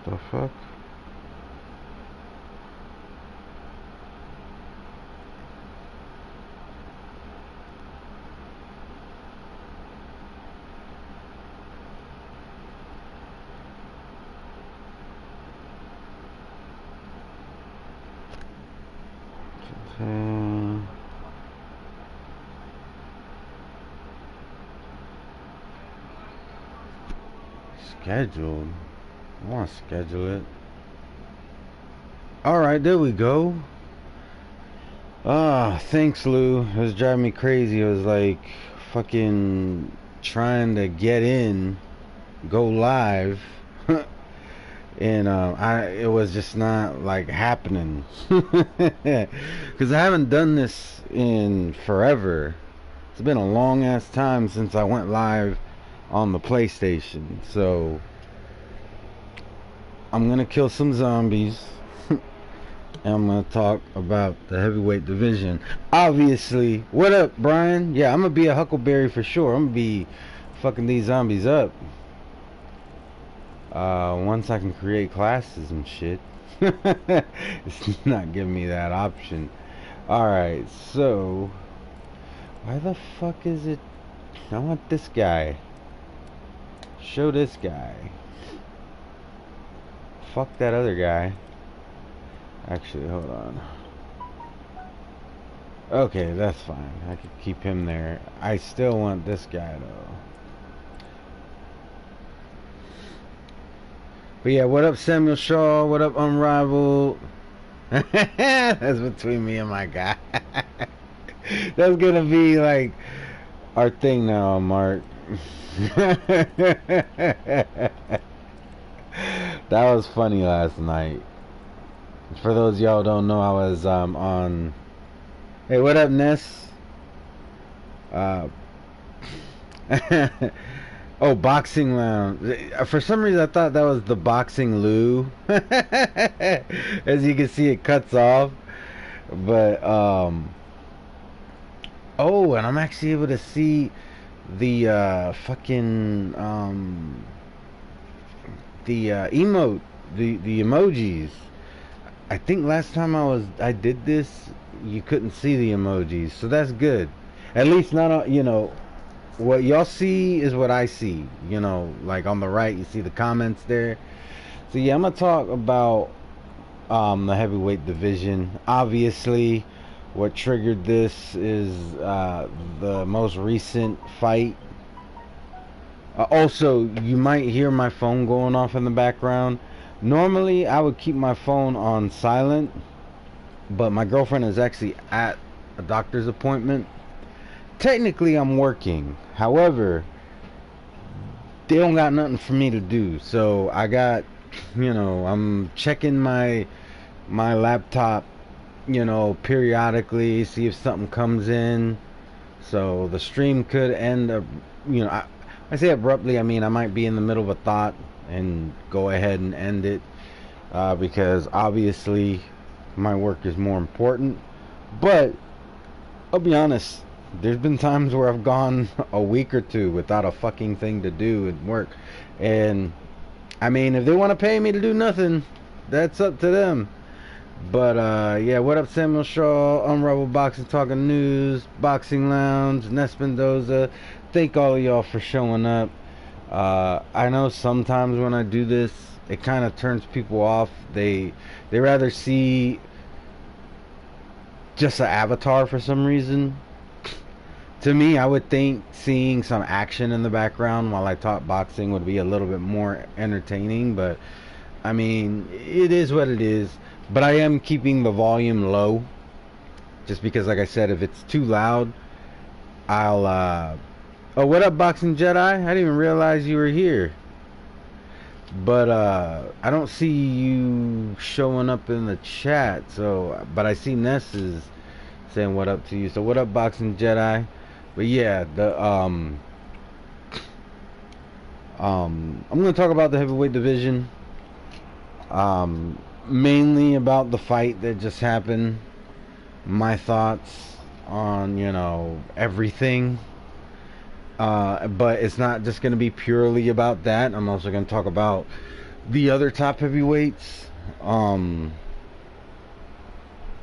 The fuck? Scheduled. I want to schedule it. Alright, there we go. Ah, thanks, Lou. It was driving me crazy. It was like fucking trying to get in, go live, and it was just not like happening. Because I haven't done this in forever. It's been a long ass time since I went live on the PlayStation. So I'm gonna kill some zombies. And I'm gonna talk about the heavyweight division. Obviously, what up, Brian? Yeah, I'm gonna be a huckleberry for sure. I'm gonna be fucking these zombies up. Once I can create classes and shit. It's not giving me that option. Alright, so why the fuck is it? I want this guy. Show this guy. Fuck that other guy. Actually, hold on. Okay, that's fine. I could keep him there. I still want this guy, though. But yeah, what up, Samuel Shaw? What up, Unrivaled? That's between me and my guy. That's gonna be, like, our thing now, Mark. That was funny last night. For those y'all who don't know, I was on. Hey, what up, Ness? Oh, Boxing Lounge. For some reason, I thought that was the Boxing Lou. As you can see, it cuts off. But oh, and I'm actually able to see the fucking the emote, the emojis. I think last time I did this, you couldn't see the emojis, so that's good. At least not, you know, what y'all see is what I see. You know, like on the right, you see the comments there. So yeah, I'm gonna talk about the heavyweight division. Obviously, what triggered this is the most recent fight. Also, you might hear my phone going off in the background. Normally, I would keep my phone on silent, but my girlfriend is actually at a doctor's appointment. Technically, I'm working. However, they don't got nothing for me to do. So I got, you know, I'm checking my laptop, you know, periodically, see if something comes in. So the stream could end up, you know, I say abruptly, I mean I might be in the middle of a thought and go ahead and end it because obviously my work is more important. But I'll be honest, there's been times where I've gone a week or two without a fucking thing to do at work. And I mean, if they want to pay me to do nothing, that's up to them. But yeah, what up, Samuel Shaw, Unrivaled Boxing, Talking News, Boxing Lounge, Ness Mendoza. Thank all of y'all for showing up. I know sometimes when I do this, it kind of turns people off. They rather see just an avatar for some reason. To me, I would think seeing some action in the background while I talk boxing would be a little bit more entertaining. But I mean, it is what it is. But I am keeping the volume low, just because, like I said, if it's too loud, I'll oh, what up, Boxing Jedi? I didn't even realize you were here. But I don't see you showing up in the chat. So, but I see Ness is saying what up to you. So what up, Boxing Jedi? But yeah, the I'm gonna talk about the heavyweight division. Mainly about the fight that just happened. My thoughts on, you know, everything. But it's not just going to be purely about that. I'm also going to talk about the other top heavyweights. You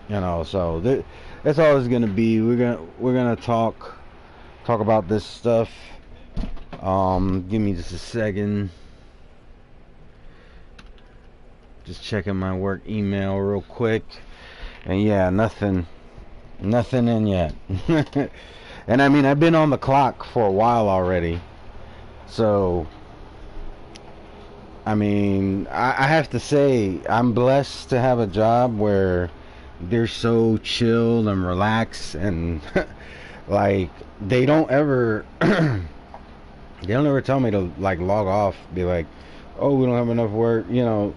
know, so that's all it's gonna be. We're gonna talk about this stuff. Give me just a second. Just checking my work email real quick. And yeah, nothing in yet. And I mean, I've been on the clock for a while already. So I mean, I have to say, I'm blessed to have a job where they're so chill and relaxed, and like they don't ever tell me to like log off, be like, oh, we don't have enough work, you know.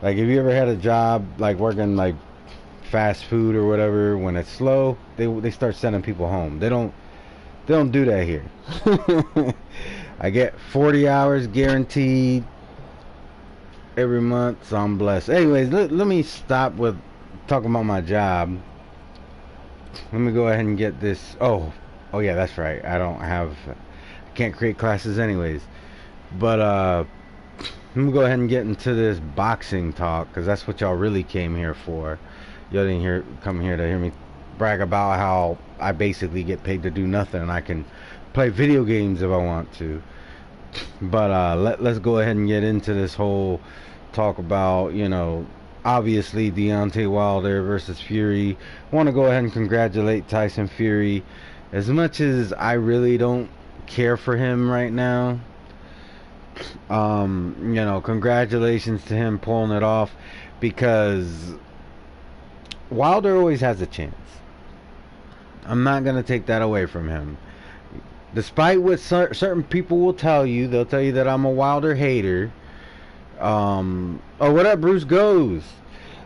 Like, if you ever had a job like working like fast food or whatever, when it's slow, they start sending people home. They don't do that here. I get 40 hours guaranteed every month, so I'm blessed. Anyways, let me stop with talking about my job. Let me go ahead and get this. Oh yeah, that's right. I can't create classes anyways. But let me go ahead and get into this boxing talk, because that's what y'all really came here for. Y'all didn't come here to hear me brag about how I basically get paid to do nothing and I can play video games if I want to. But let's go ahead and get into this whole talk about, you know, obviously Deontay Wilder versus Fury. I want to go ahead and congratulate Tyson Fury. As much as I really don't care for him right now, you know, congratulations to him pulling it off, because Wilder always has a chance. I'm not going to take that away from him. Despite what certain people will tell you, they'll tell you that I'm a Wilder hater. Oh, what up, Bruce Goes?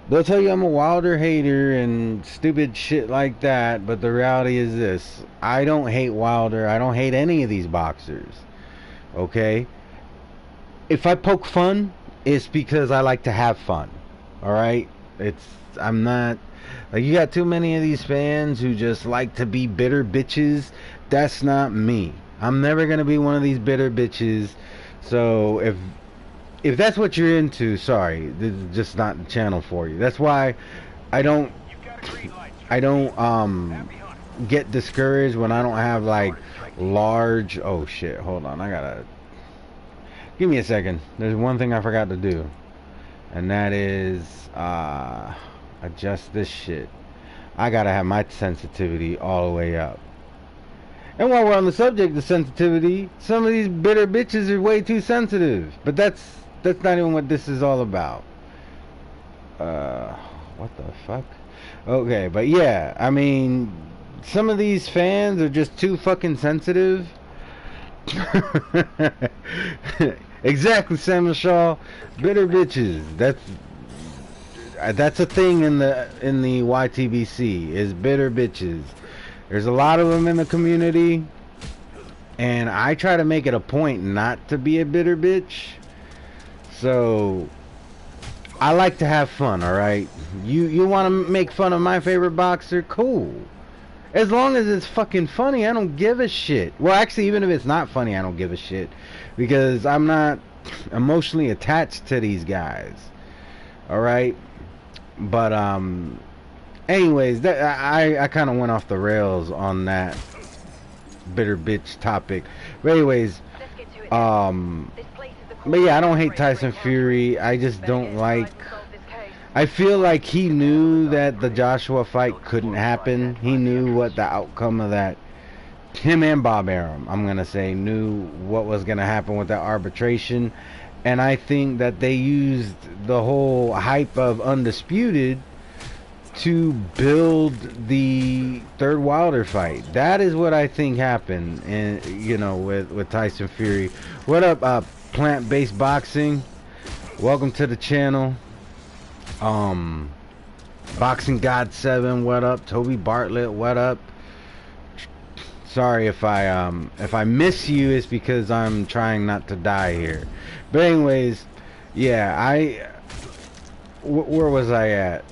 They'll tell you I'm a Wilder hater and stupid shit like that, but the reality is this: I don't hate Wilder. I don't hate any of these boxers. Okay? If I poke fun, it's because I like to have fun. Alright? I'm not... Like, you got too many of these fans who just like to be bitter bitches. That's not me. I'm never gonna be one of these bitter bitches. So if that's what you're into, sorry, this is just not the channel for you. That's why I don't get discouraged when I don't have like large... Oh shit, hold on, I gotta... Give me a second. There's one thing I forgot to do, and that is adjust this shit. I gotta have my sensitivity all the way up. And while we're on the subject of sensitivity, some of these bitter bitches are way too sensitive. But that's not even what this is all about. What the fuck? Okay, but yeah, I mean, some of these fans are just too fucking sensitive. Exactly, Samuel Shaw. Bitter bitches. That's a thing in the YTBC, is bitter bitches. There's a lot of them in the community, and I try to make it a point not to be a bitter bitch. So I like to have fun, alright? You want to make fun of my favorite boxer? Cool. As long as it's fucking funny, I don't give a shit. Well, actually, even if it's not funny, I don't give a shit, because I'm not emotionally attached to these guys. Alright? But anyways, I kind of went off the rails on that bitter bitch topic. But anyways, but yeah, I don't hate Tyson Fury. I just don't like... I feel like he knew that the Joshua fight couldn't happen. He knew what the outcome of that... Him and Bob Arum, I'm going to say, knew what was going to happen with that arbitration. And I think that they used the whole hype of Undisputed to build the third Wilder fight. That is what I think happened, and you know, with Tyson Fury. What up, Plant-Based Boxing? Welcome to the channel. Boxing God 7, what up? Toby Bartlett, what up? Sorry if I miss you, it's because I'm trying not to die here. But anyways, yeah, where was I at?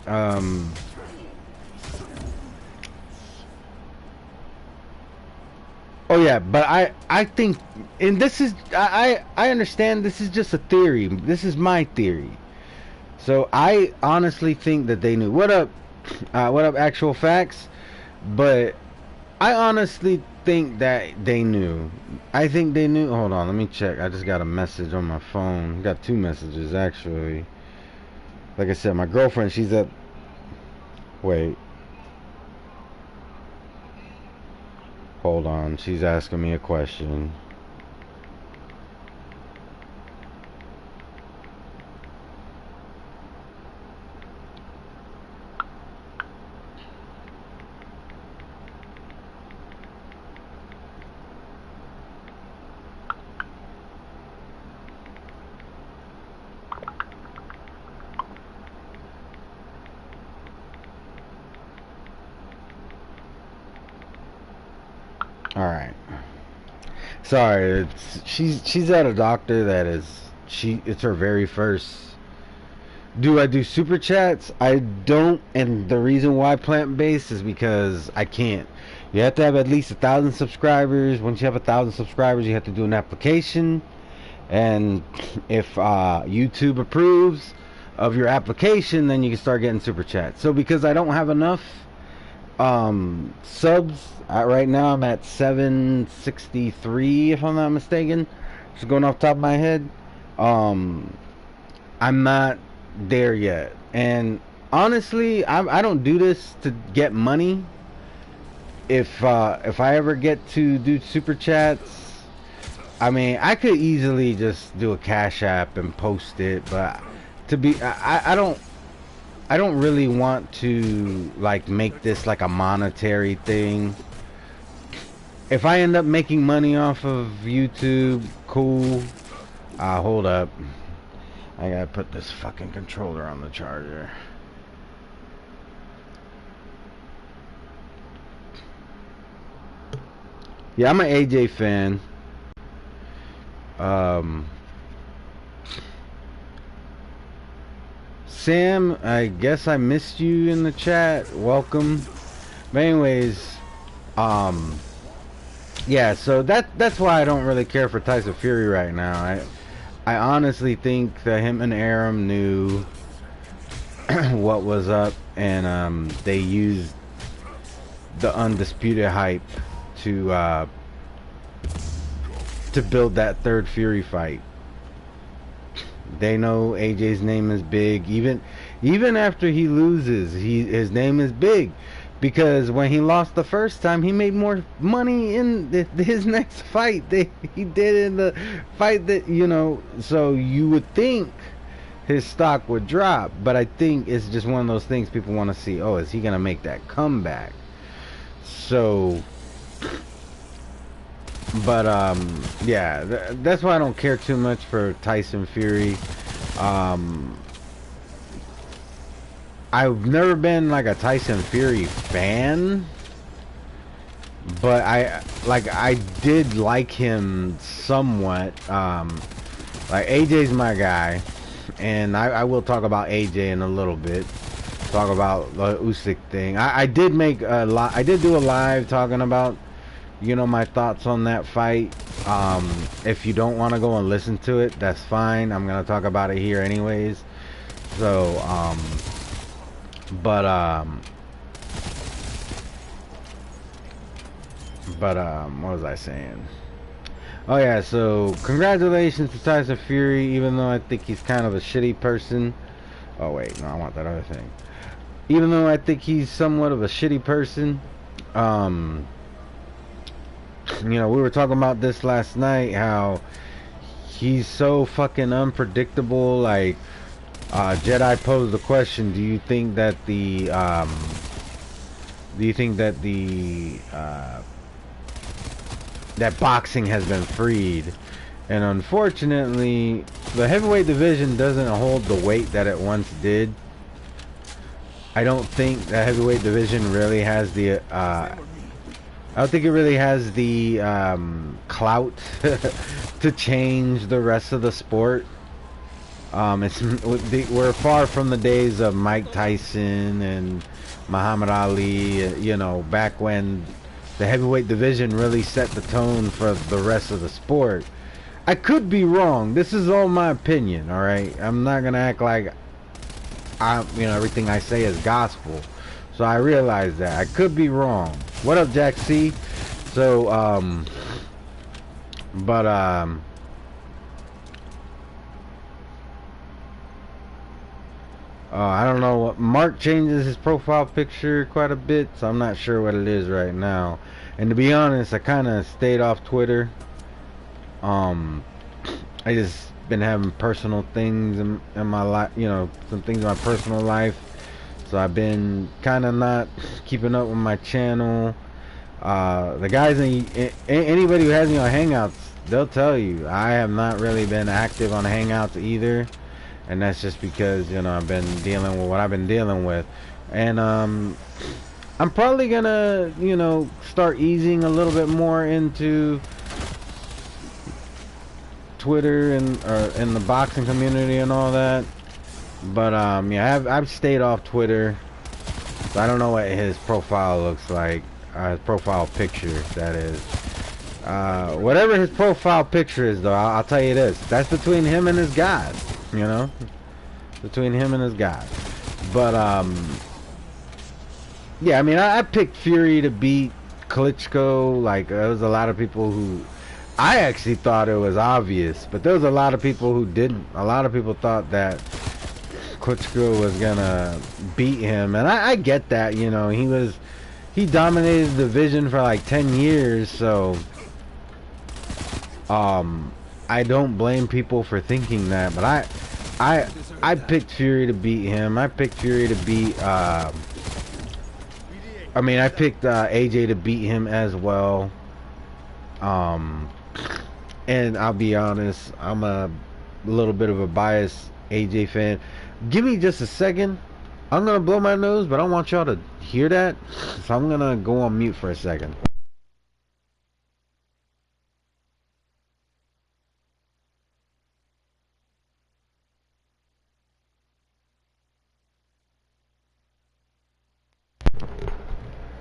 Oh yeah, but I think, and this is I understand this is just a theory. This is my theory. So I honestly think that they knew. What up? Actual facts, but I honestly think that they knew. I think they knew. Hold on, let me check. I just got a message on my phone. Got two messages actually. Like I said, my girlfriend, she's at. Wait. Hold on, she's asking me a question. All right. Sorry, she's at a doctor that is it's her very first. Do I do super chats? I don't, and the reason why plant-based is because I can't. You have to have at least 1,000 subscribers. Once you have 1,000 subscribers, you have to do an application, and if YouTube approves of your application, then you can start getting super chats. So because I don't have enough subs right now, I'm at 763 if I'm not mistaken, just going off the top of my head. I'm not there yet, and honestly I don't do this to get money. If I ever get to do super chats, I mean, I could easily just do a Cash App and post it, but I don't really want to like make this like a monetary thing. If I end up making money off of YouTube, cool. Hold up. I gotta put this fucking controller on the charger. Yeah, I'm an AJ fan. Sam, I guess I missed you in the chat. Welcome. But anyways, yeah, so that's why I don't really care for Tyson Fury right now. I honestly think that him and Aram knew what was up, and they used the undisputed hype to build that third Fury fight. They know AJ's name is big. Even after he loses, his name is big, because when he lost the first time, he made more money in his next fight than he did in the fight that, you know. So you would think his stock would drop, but I think it's just one of those things people want to see. Oh, is he gonna make that comeback? So, but yeah, that's why I don't care too much for Tyson Fury. I've never been like a Tyson Fury fan, but I did like him somewhat. Like, AJ's my guy, and I will talk about AJ in a little bit. Talk about the Usyk thing. I did make I did do a live talking about, you know, my thoughts on that fight. If you don't want to go and listen to it, that's fine. I'm gonna talk about it here anyways. So what was I saying? Oh yeah, so congratulations to Tyson Fury, even though I think he's kind of a shitty person. Oh wait, no, I want that other thing. Even though I think he's somewhat of a shitty person, you know, we were talking about this last night, how he's so fucking unpredictable. Like, Jedi posed the question, do you think that that boxing has been freed? And unfortunately, the heavyweight division doesn't hold the weight that it once did. I don't think the heavyweight division really has the I don't think it really has the clout to change the rest of the sport. We're far from the days of Mike Tyson and Muhammad Ali, you know, back when the heavyweight division really set the tone for the rest of the sport. I could be wrong. This is all my opinion, all right? I'm not gonna act like everything I say is gospel. So I realize that I could be wrong. What up, Jack C? So I don't know what Mark changes his profile picture quite a bit, so I'm not sure what it is right now. And to be honest, I kind of stayed off Twitter. I just been having personal things in my life, some things in my personal life. So I've been kind of not keeping up with my channel. The guys, anybody who has me on Hangouts, they'll tell you I have not really been active on Hangouts either. And that's just because, I've been dealing with what I've been dealing with. And I'm probably gonna, start easing a little bit more into Twitter and in the boxing community and all that. But yeah, I've stayed off Twitter. So I don't know what his profile looks like. His profile picture, that is. Whatever his profile picture is, though, I'll tell you this: that's between him and his God. Between him and his God. But yeah, I mean, I picked Fury to beat Klitschko. Like, there was a lot of people who, I actually thought it was obvious, but there was a lot of people who didn't. A lot of people thought that Klitschko was gonna beat him, and I get that. He dominated the division for like 10 years, so I don't blame people for thinking that. But I picked Fury to beat him. I picked Fury to beat I picked AJ to beat him as well. And I'll be honest, I'm a little bit of a biased AJ fan. Give me just a second. I'm gonna blow my nose, but I don't want y'all to hear that, so I'm gonna go on mute for a second.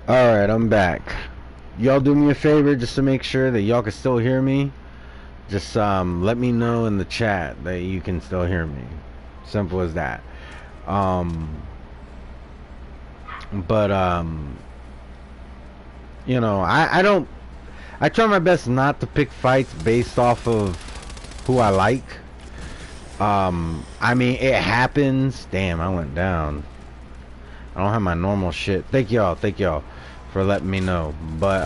Alright, I'm back. Y'all do me a favor just to make sure that y'all can still hear me. Just let me know in the chat that you can still hear me. Simple as that. I try my best not to pick fights based off of who I like. I mean, it happens. Damn, I went down. I don't have my normal shit. Thank y'all for letting me know. But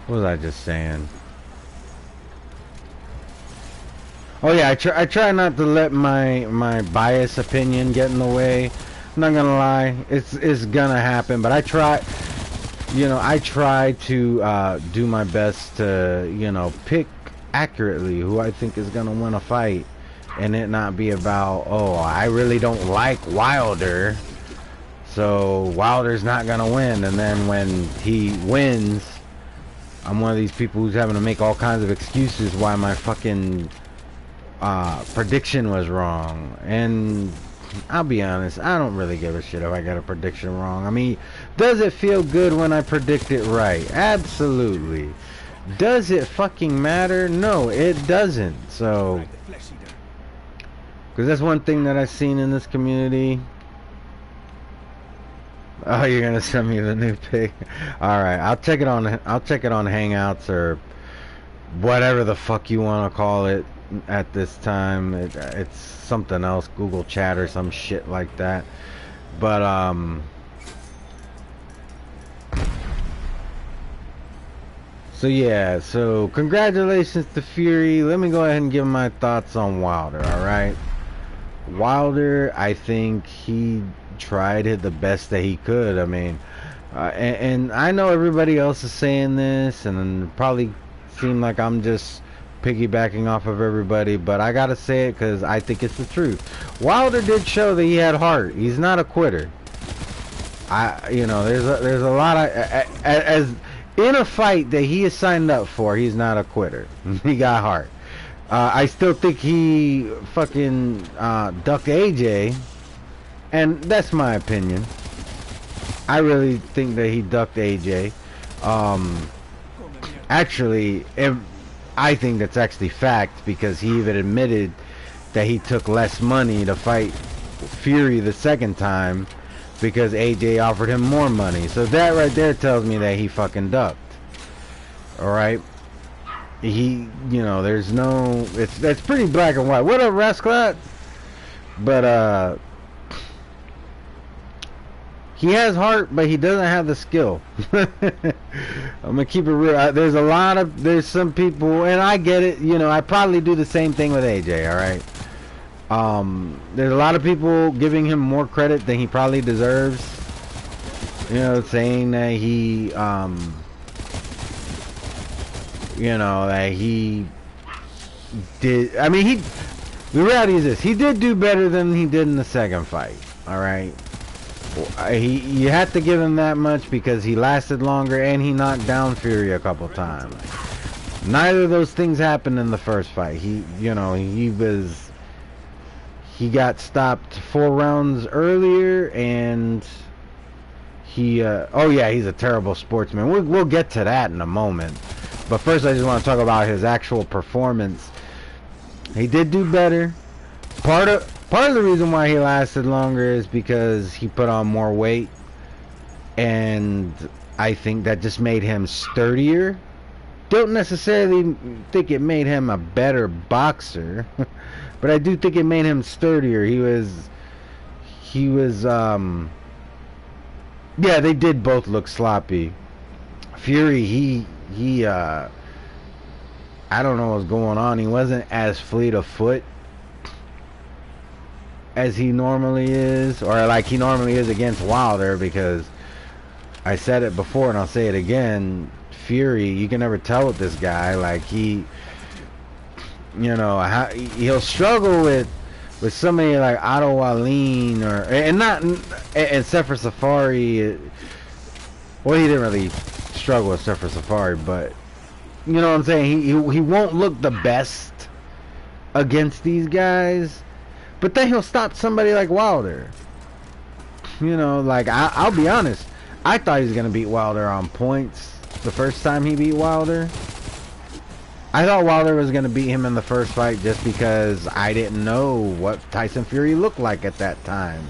what was I just saying? Oh yeah, I try not to let my biased opinion get in the way. I'm not gonna lie, it's gonna happen, but I try to do my best to pick accurately who I think is gonna win a fight, and it not be about, oh, I really don't like Wilder, so Wilder's not gonna win, and then when he wins, I'm one of these people who's having to make all kinds of excuses why my fucking prediction was wrong. And I'll be honest, I don't really give a shit if I got a prediction wrong. I mean, does it feel good when I predict it right? Absolutely. Does it fucking matter? No, it doesn't. So, because that's one thing that I've seen in this community. Oh, you're gonna send me the new pic? All right, I'll check it on Hangouts or whatever the fuck you want to call it at this time. It's something else, Google Chat or some shit like that. But so yeah, so congratulations to Fury. Let me go ahead and give my thoughts on Wilder. All right, Wilder, I think he tried it the best that he could. I mean, and I know everybody else is saying this, and probably seem like I'm just piggybacking off of everybody, but I gotta say it because I think it's the truth. Wilder did show that he had heart. He's not a quitter. There's a lot of as in a fight that he is signed up for. He's not a quitter. He got heart. I still think he fucking ducked AJ. And that's my opinion. I really think that he ducked AJ. Actually, I think that's actually fact, because he even admitted that he took less money to fight Fury the second time because AJ offered him more money. So that right there tells me that he fucking ducked. Alright? He, you know, there's no, it's pretty black and white. What up, Rasclat? But, he has heart, but he doesn't have the skill. I'm gonna keep it real. There's some people, and I get it, you know, I probably do the same thing with AJ, alright? There's a lot of people giving him more credit than he probably deserves. You know, saying that he, you know, that he did, I mean, the reality is this, he did do better than he did in the second fight, alright? You had to give him that much because he lasted longer and he knocked down Fury a couple times. Neither of those things happened in the first fight. He got stopped 4 rounds earlier, and oh yeah, he's a terrible sportsman. We'll get to that in a moment. But first I just want to talk about his actual performance. He did do better. Part of the reason why he lasted longer is because he put on more weight, and I think that just made him sturdier. Don't necessarily think it made him a better boxer, but I do think it made him sturdier. He was yeah, they did both look sloppy. Fury, he I don't know what's going on. He wasn't as fleet of foot as he normally is, or like he normally is against Wilder, because I said it before and I'll say it again, Fury, you can never tell with this guy. Like, he, you know, he'll struggle with somebody like Otto Wallin, or, and not, except for Safari. Well, he didn't really struggle except for Safari, but you know what I'm saying, he won't look the best against these guys. But then he'll stop somebody like Wilder. You know, like, I'll be honest. I thought he was going to beat Wilder on points the first time he beat Wilder. I thought Wilder was going to beat him in the first fight just because I didn't know what Tyson Fury looked like at that time.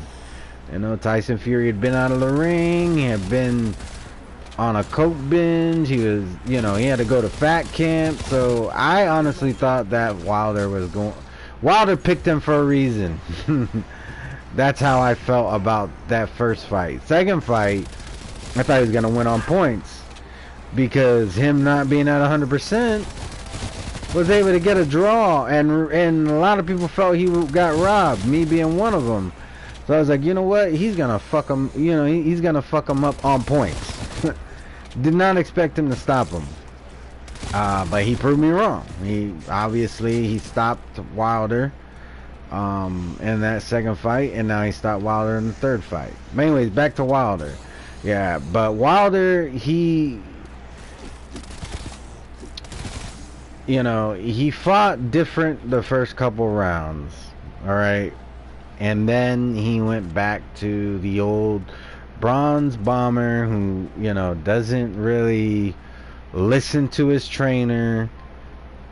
You know, Tyson Fury had been out of the ring. He had been on a coke binge. He was, you know, he had to go to fat camp. So I honestly thought that Wilder picked him for a reason. That's how I felt about that first fight. Second fight, I thought he was going to win on points, because him not being at 100% was able to get a draw, and a lot of people felt he got robbed, me being one of them. So I was like, you know what, he's going to fuck him, you know, he's going to fuck him up on points. Did not expect him to stop him. But he proved me wrong. He stopped Wilder in that second fight, and now he stopped Wilder in the third fight. But anyways, back to Wilder. Yeah, but Wilder, you know, he fought different the first couple rounds, alright? And then he went back to the old bronze bomber who, you know, doesn't really listen to his trainer,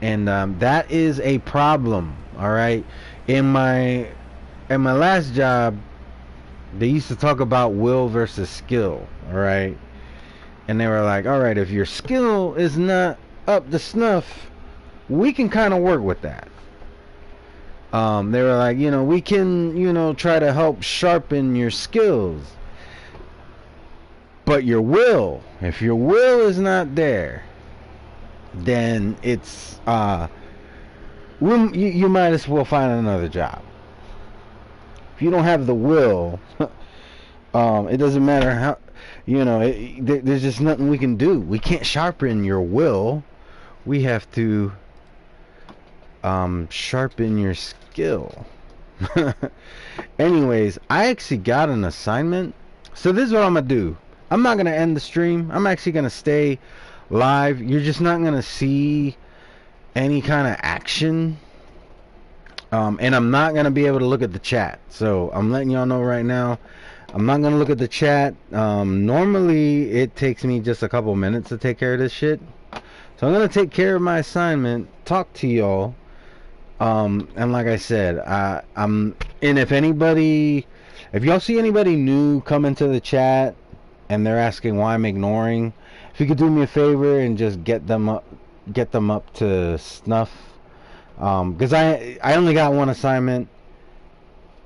and that is a problem. All right, in my last job, they used to talk about will versus skill. All right, and they were like, all right, if your skill is not up to snuff, we can kind of work with that. They were like, you know, we can, you know, try to help sharpen your skills. But your will, if your will is not there, then it's you might as well find another job. If you don't have the will, it doesn't matter how, you know, there's just nothing we can do. We can't sharpen your will. We have to sharpen your skill. Anyways, I actually got an assignment. So this is what I'm gonna do. I'm not going to end the stream. I'm actually going to stay live. You're just not going to see any kind of action And I'm not gonna be able to look at the chat. So I'm letting y'all know right now. I'm not gonna look at the chat. Normally it takes me just a couple minutes to take care of this shit. So I'm gonna take care of my assignment, talk to y'all. And like I said, and if y'all see anybody new come into the chat and they're asking why I'm ignoring, if you could do me a favor and just get them up to snuff. Because I only got one assignment,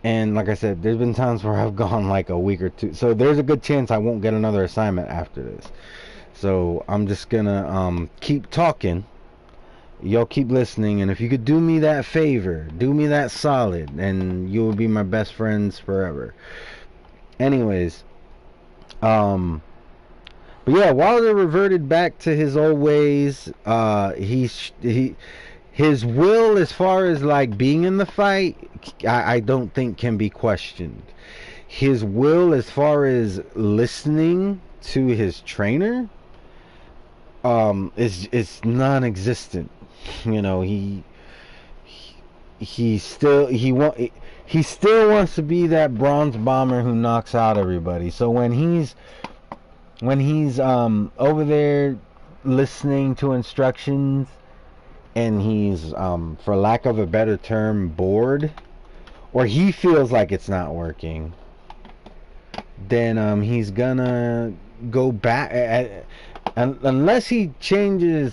and like I said, there's been times where I've gone like a week or two, so there's a good chance I won't get another assignment after this. So I'm just gonna keep talking. Y'all keep listening, and if you could do me that favor, do me that solid, and you will be my best friends forever. Anyways, but yeah, Wilder reverted back to his old ways. His will, as far as like being in the fight, I don't think can be questioned. His will, as far as listening to his trainer, is non-existent. You know, he still wants to be that bronze bomber who knocks out everybody. So when he's over there listening to instructions, and he's for lack of a better term bored, or he feels like it's not working, then he's gonna go back, unless he changes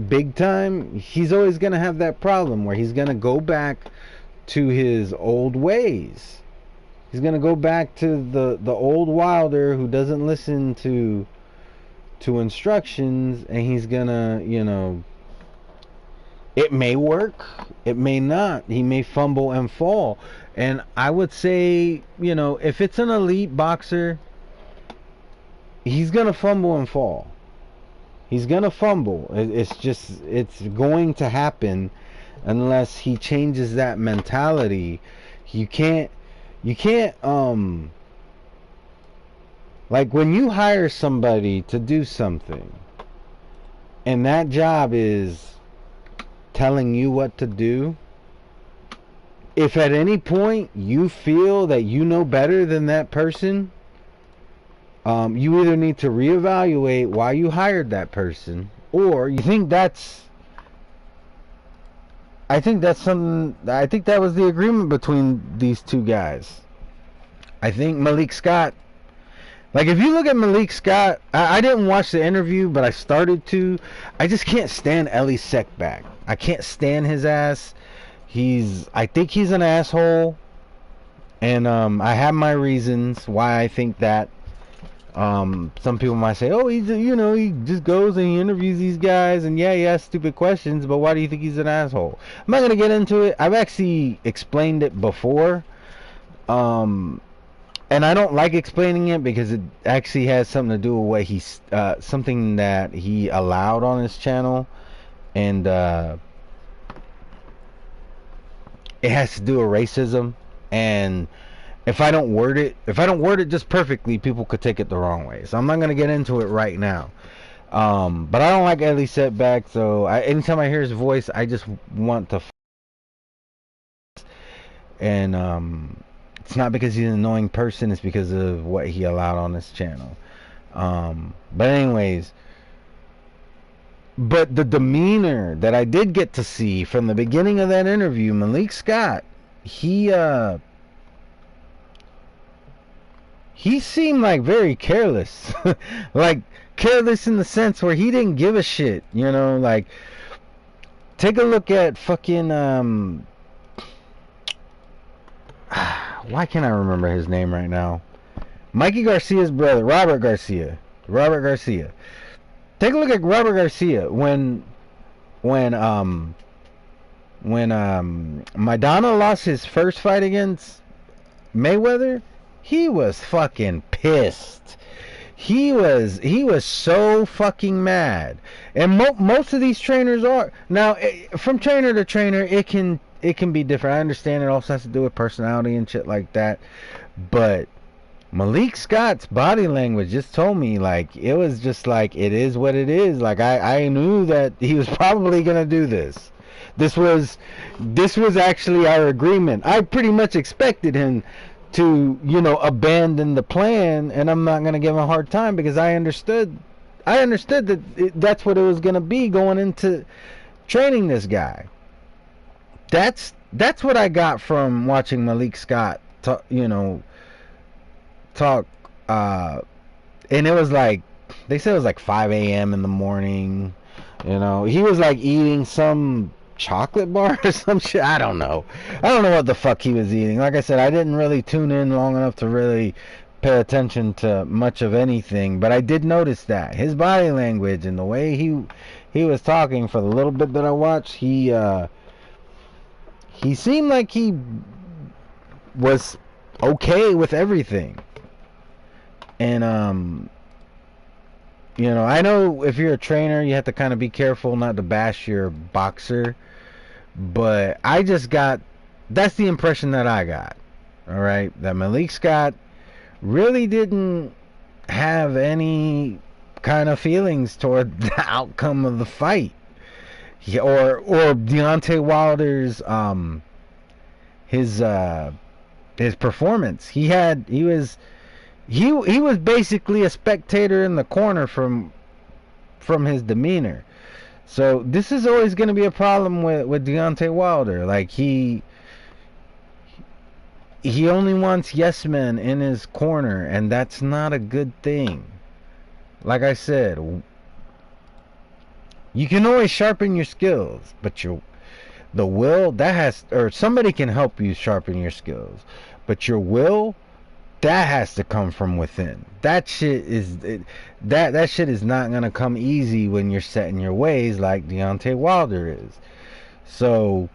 big time. He's always gonna have that problem where he's gonna go back to his old ways. He's gonna go back to the old Wilder who doesn't listen to instructions, and he's gonna, you know, it may work, it may not. He may fumble and fall. And I would say, you know, if it's an elite boxer, he's gonna fumble and fall. He's gonna fumble. It's going to happen unless he changes that mentality. You can't like when you hire somebody to do something, and that job is telling you what to do, if at any point you feel that you know better than that person, you either need to reevaluate why you hired that person, or you think I think that was the agreement between these two guys. I think Malik Scott, like if you look at Malik Scott, I didn't watch the interview, but I started to. I just can't stand Elie Seckbach. I can't stand his ass. I think he's an asshole, and I have my reasons why I think that. Some people might say, oh, he just goes and he interviews these guys, and yeah, he asks stupid questions, but why do you think he's an asshole? I'm not going to get into it. I've actually explained it before, and I don't like explaining it because it actually has something to do with what something that he allowed on his channel, and it has to do with racism. And if I don't word it just perfectly, people could take it the wrong way. So I'm not gonna get into it right now. But I don't like Elie Seckbach, so anytime I hear his voice, I just want to. And it's not because he's an annoying person; it's because of what he allowed on his channel. But anyways. But the demeanor that I did get to see from the beginning of that interview, Malik Scott, he seemed like very careless. Like careless in the sense where he didn't give a shit, you know, like take a look at fucking why can't I remember his name right now? Mikey Garcia's brother, Robert Garcia. Take a look at Robert Garcia when Maidana lost his first fight against Mayweather. He was fucking pissed. He was so fucking mad. And most of these trainers are now, from trainer to trainer. It can be different. I understand it also has to do with personality and shit like that, but Malik Scott's body language just told me, like, it was just like, it is what it is. Like, I knew that he was probably gonna do this. This was actually our agreement. I pretty much expected him to, abandon the plan, and I'm not gonna give him a hard time because I understood that that's what it was gonna be going into training this guy. That's what I got from watching Malik Scott talk, talk, and it was like, they said it was like 5 a.m. in the morning. He was like eating some chocolate bar or some shit. I don't know what the fuck he was eating. Like I said, I didn't really tune in long enough to really pay attention to much of anything, but I did notice that his body language and the way he was talking for the little bit that I watched, he seemed like he was okay with everything. And I know if you're a trainer, you have to kind of be careful not to bash your boxer, but that's the impression that I got. All right, that Malik Scott really didn't have any kind of feelings toward the outcome of the fight, or Deontay Wilder's his performance. He was basically a spectator in the corner from his demeanor. So this is always going to be a problem with Deontay Wilder. Like he only wants yes men in his corner, and that's not a good thing. Like I said, you can always sharpen your skills, but the will or somebody can help you sharpen your skills, but your will, that has to come from within. That shit is not gonna come easy when you're set in your ways like Deontay Wilder is. So,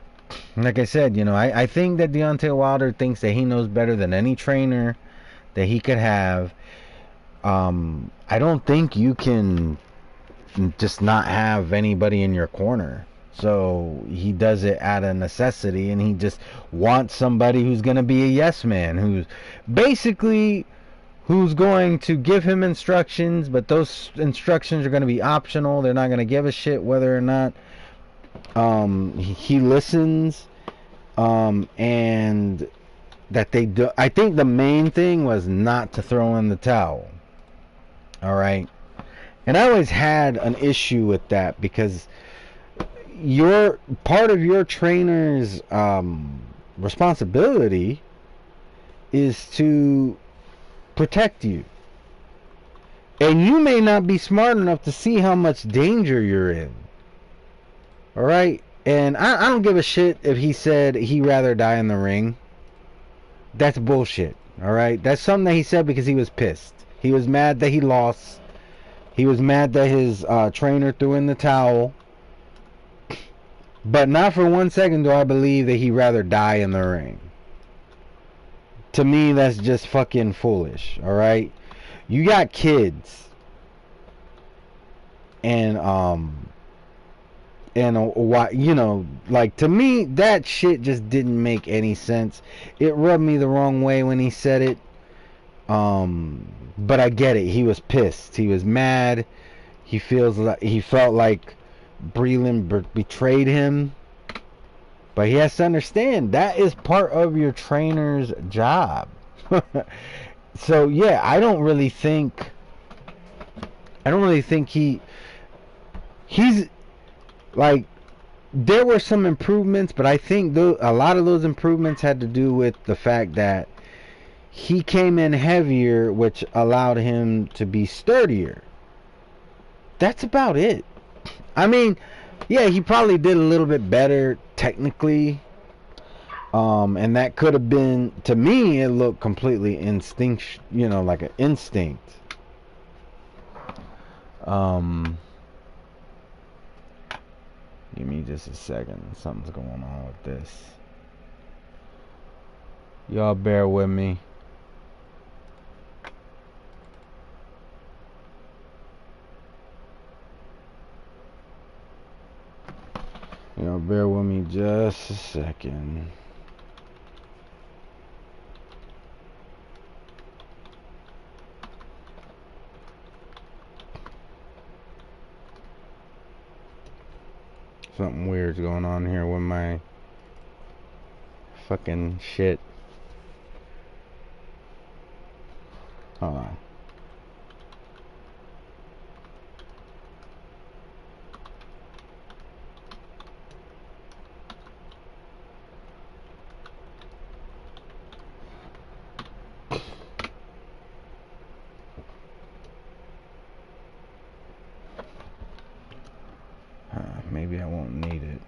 like I said, I think that Deontay Wilder thinks that he knows better than any trainer that he could have. I don't think you can just not have anybody in your corner. So he does it out of necessity, and he just wants somebody who's going to be a yes man, who's going to give him instructions, but those instructions are going to be optional. They're not going to give a shit whether or not he listens, and that they do. I think the main thing was not to throw in the towel. All right, and I always had an issue with that, because part of your trainer's responsibility is to protect you, and you may not be smart enough to see how much danger you're in. All right, and I don't give a shit if he said he'd rather die in the ring. That's bullshit. All right, that's something that he said because he was pissed. He was mad that he lost. He was mad that his trainer threw in the towel. But not for 1 second do I believe that he'd rather die in the ring. To me, that's just fucking foolish. All right, you got kids, and why, like, to me that shit just didn't make any sense. It rubbed me the wrong way when he said it. But I get it. He was pissed. He was mad. He felt like Breland betrayed him. But he has to understand that is part of your trainer's job. So yeah, I don't really think he's like, there were some improvements, but I think a lot of those improvements had to do with the fact that he came in heavier, which allowed him to be sturdier. That's about it. I mean, yeah, he probably did a little bit better technically. And that could have been, to me, it looked completely like an instinct. Give me just a second. Something's going on with this. Y'all bear with me. Y'all bear with me just a second. Something weird's going on here with my fucking shit. Hold on. Maybe I won't need it.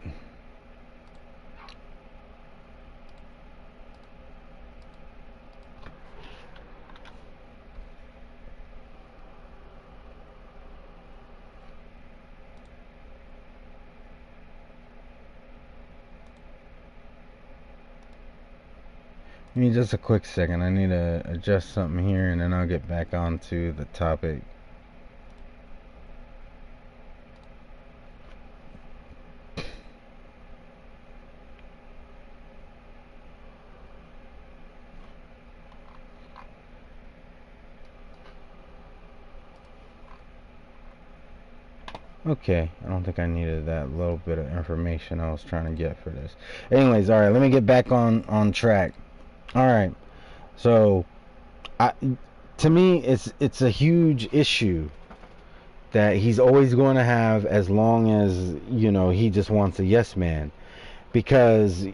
Give me just a quick second. I need to adjust something here, and then I'll get back onto the topic. Okay, I don't think I needed that little bit of information I was trying to get for this. Anyways, alright, let me get back on track. Alright, so to me, it's a huge issue that he's always going to have, as long as, you know, he just wants a yes man. Because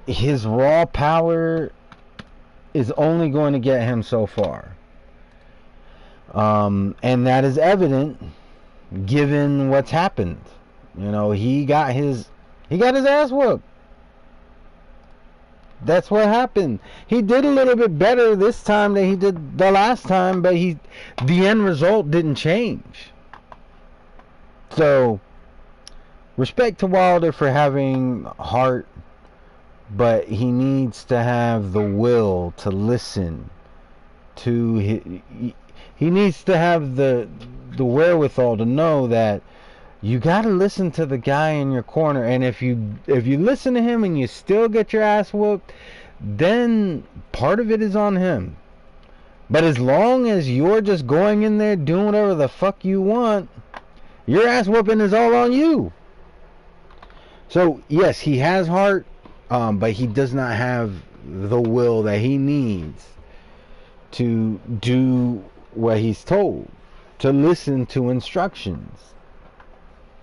his raw power is only going to get him so far. And that is evident given what's happened. You know, he got his ass whooped. That's what happened. He did a little bit better this time than he did the last time, but the end result didn't change. So, respect to Wilder for having heart, but he needs to have the will to listen to he needs to have the wherewithal to know that you got to listen to the guy in your corner, and if you listen to him and you still get your ass whooped, then part of it is on him. But as long as you're just going in there doing whatever the fuck you want, your ass whooping is all on you. So yes, he has heart, but he does not have the will that he needs to do what he's told, to listen to instructions.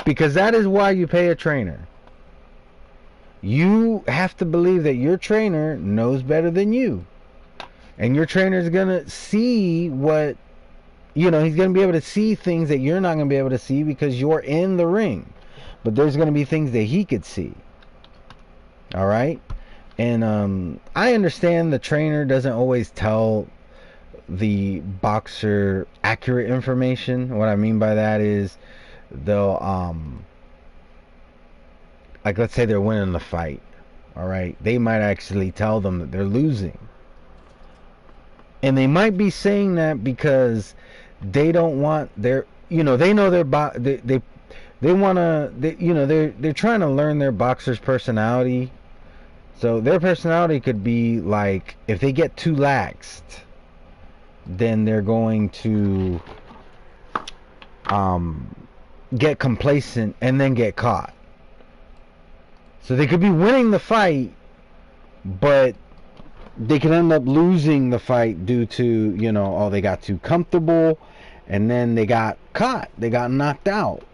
Because that is why you pay a trainer. You have to believe that your trainer knows better than you. And your trainer is going to see what, you know, he's going to be able to see things that you're not going to be able to see because you're in the ring. But there's going to be things that he could see. Alright? And I understand the trainer doesn't always tell the boxer accurate information. What I mean by that is they'll like, let's say they're winning the fight, all right, they might actually tell them that they're losing, and they might be saying that because they don't want their, you know, they know their they want to, you know, they're trying to learn their boxer's personality. So their personality could be like, if they get too laxed, then they're going to get complacent and then get caught. So they could be winning the fight, but they could end up losing the fight due to, you know, oh, they got too comfortable and then they got caught. They got knocked out.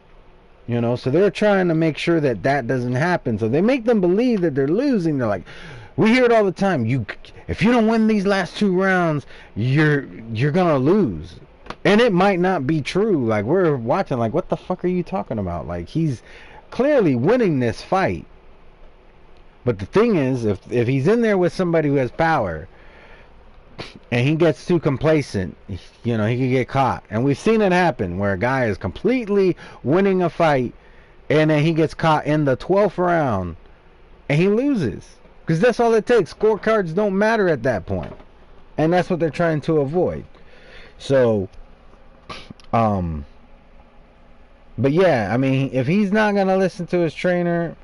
You know, so they're trying to make sure that that doesn't happen. So they make them believe that they're losing. They're like, we hear it all the time. If you don't win these last 2 rounds, you're gonna lose. And it might not be true. Like, we're watching, like, what the fuck are you talking about? Like, he's clearly winning this fight. But the thing is, if he's in there with somebody who has power and he gets too complacent, you know, he could get caught. And we've seen it happen where a guy is completely winning a fight and then he gets caught in the 12th round and he loses. Because that's all it takes. Scorecards don't matter at that point. And that's what they're trying to avoid. So, but yeah, I mean, if he's not going to listen to his trainer,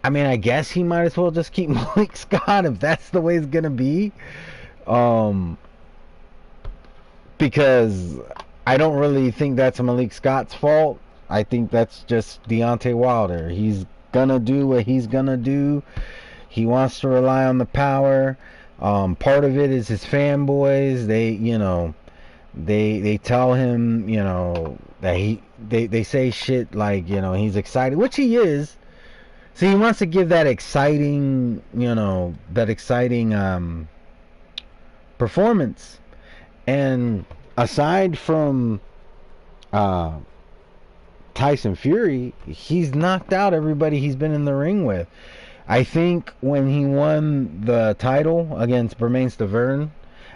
I mean, I guess he might as well just keep Malik Scott if that's the way it's going to be. Because I don't really think that's Malik Scott's fault. I think that's just Deontay Wilder. He's gonna do what he's gonna do. He wants to rely on the power. Part of it is his fanboys. They tell him, that they say shit like, he's excited, which he is. So he wants to give that exciting, performance. And aside from Tyson Fury, he's knocked out everybody he's been in the ring with. I think when he won the title against Bermane Stiverne,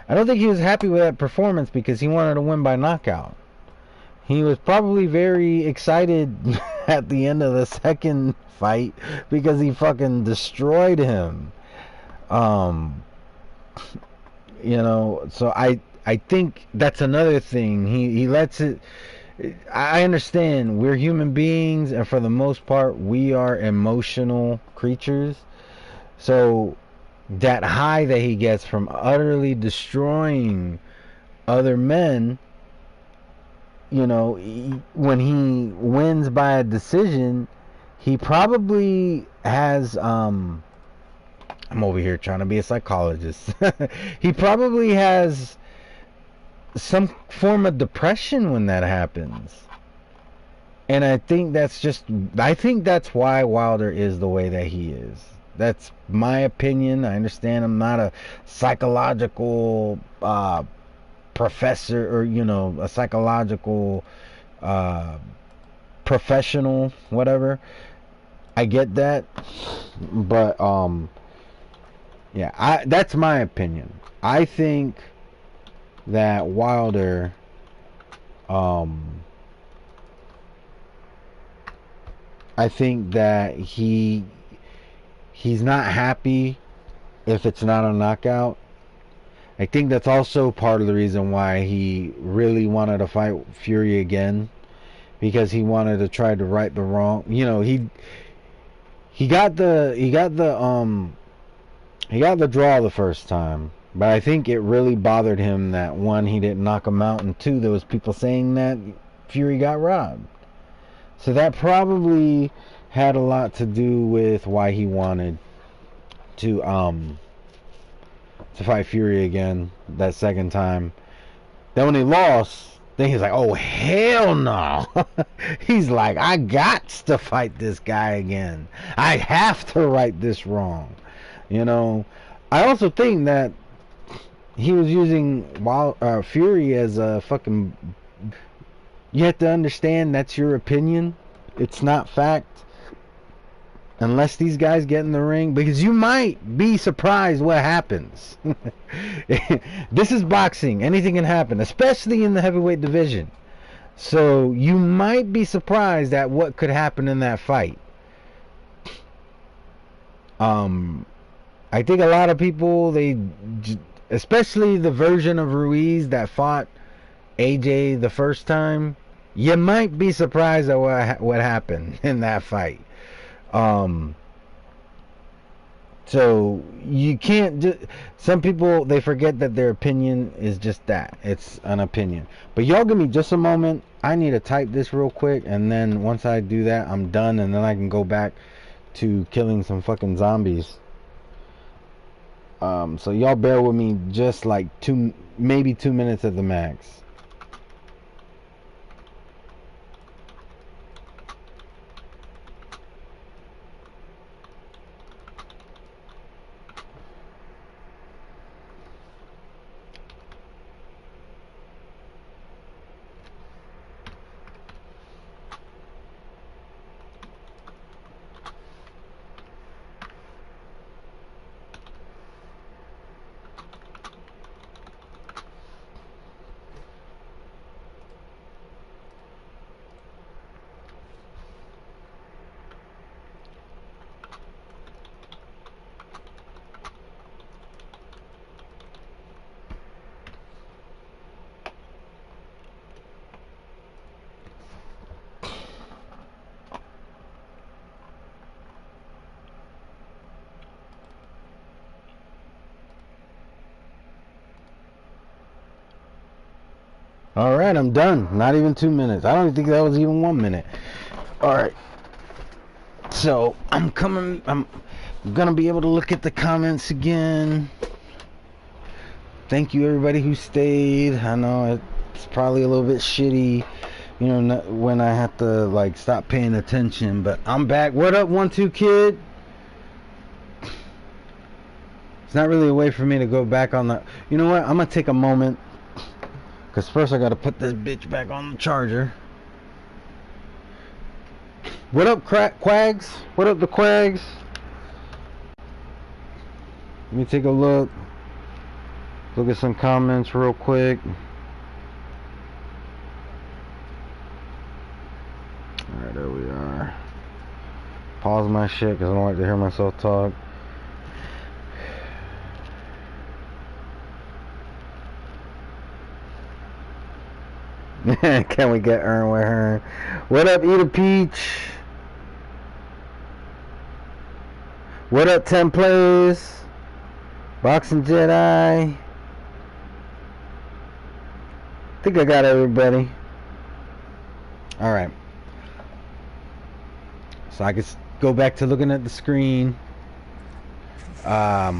I don't think he was happy with that performance because he wanted to win by knockout. He was probably very excited at the end of the second fight because he fucking destroyed him. So I think that's another thing. He lets it. I understand we're human beings, and for the most part, we are emotional creatures. So that high that he gets from utterly destroying other men, when he wins by a decision, he probably has. I'm over here trying to be a psychologist. He probably has some form of depression when that happens. And I think that's why Wilder is the way that he is. That's my opinion. I understand I'm not a psychological professor or a psychological professional, whatever. I get that. But that's my opinion. I think that Wilder I think that he's not happy if it's not a knockout. I think that's also part of the reason why he really wanted to fight Fury again, because he wanted to try to right the wrong. He got the draw the first time. But I think it really bothered him that, one, he didn't knock him out, and two, there was people saying that Fury got robbed. So that probably had a lot to do with why he wanted to fight Fury again that second time. Then when he lost, then he's like, oh, hell no. He's like, I got to fight this guy again. I have to right this wrong. I also think that he was using Fury as a fucking... You have to understand that's your opinion. It's not fact. Unless these guys get in the ring. Because you might be surprised what happens. This is boxing. Anything can happen. Especially in the heavyweight division. So you might be surprised at what could happen in that fight. I think a lot of people, especially the version of Ruiz that fought AJ the first time, you might be surprised at what happened in that fight. So you can't some people, they forget that their opinion is just that. It's an opinion. But y'all give me just a moment. I need to type this real quick, and then once I do that, I'm done, and then I can go back to killing some fucking zombies. So y'all bear with me just like maybe 2 minutes at the max. Alright, I'm done. Not even 2 minutes. I don't think that was even 1 minute. Alright. So, I'm gonna be able to look at the comments again. Thank you everybody who stayed. I know it's probably a little bit shitty, you know, when I have to like stop paying attention, but I'm back. What up, 1-2 kid? It's not really a way for me to go back on the... You know what? I'm gonna take a moment, because first I gotta put this bitch back on the charger. What up, Quags? What up, the Quags? Let me take a look. Look at some comments real quick. Alright, there we are. Pause my shit because I don't like to hear myself talk. Can we get Ern with her? What up, Eat a Peach? What up, 10 Plays? Boxing Jedi? I think I got everybody. Alright. So I can go back to looking at the screen. Yeah,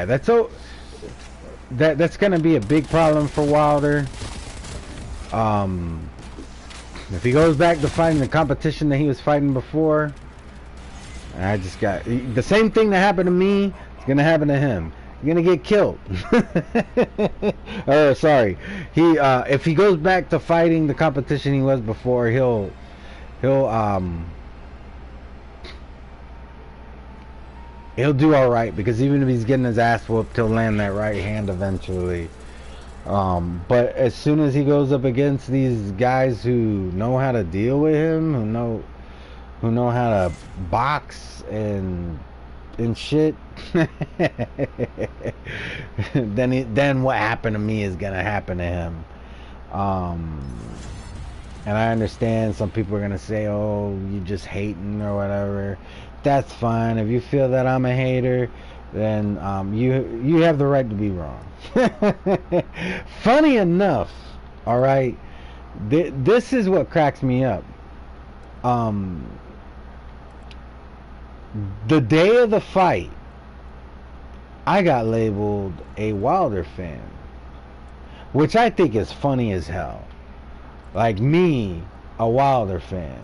that's gonna be a big problem for Wilder. If he goes back to fighting the competition that he was fighting before, I just got the same thing that happened to me. It's gonna happen to him. You're gonna get killed. Oh, sorry. If he goes back to fighting the competition he was before, he'll do all right, because even if he's getting his ass whooped, he'll land that right hand eventually. But as soon as he goes up against these guys who know how to deal with him, who know how to box and shit, then what happened to me is gonna happen to him. And I understand some people are gonna say, "Oh, you just hating or whatever." That's fine. If you feel that I'm a hater, then you have the right to be wrong. Funny enough, all right, this is what cracks me up. The day of the fight, I got labeled a Wilder fan, which I think is funny as hell. Like me, a Wilder fan.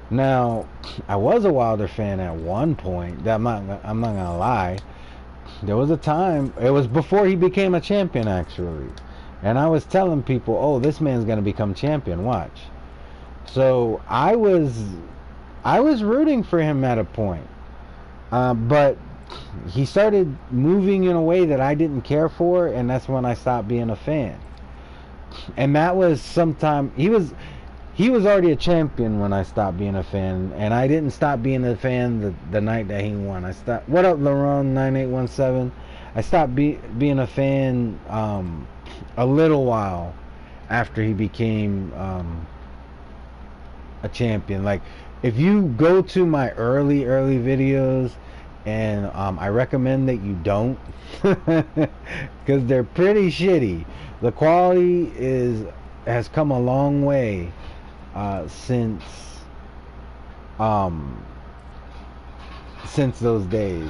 Now, I was a Wilder fan at one point. I'm not gonna lie. There was a time, it was before he became a champion actually, and I was telling people, "Oh, this man's gonna become champion. Watch." So I was rooting for him at a point, but he started moving in a way that I didn't care for, and that's when I stopped being a fan. And that was sometime he was already a champion when I stopped being a fan, and I didn't stop being a fan the night that he won. I stopped. What up, LaRon 9817? I stopped being a fan a little while after he became a champion. Like, if you go to my early videos, and I recommend that you don't, because they're pretty shitty. The quality has come a long way since those days.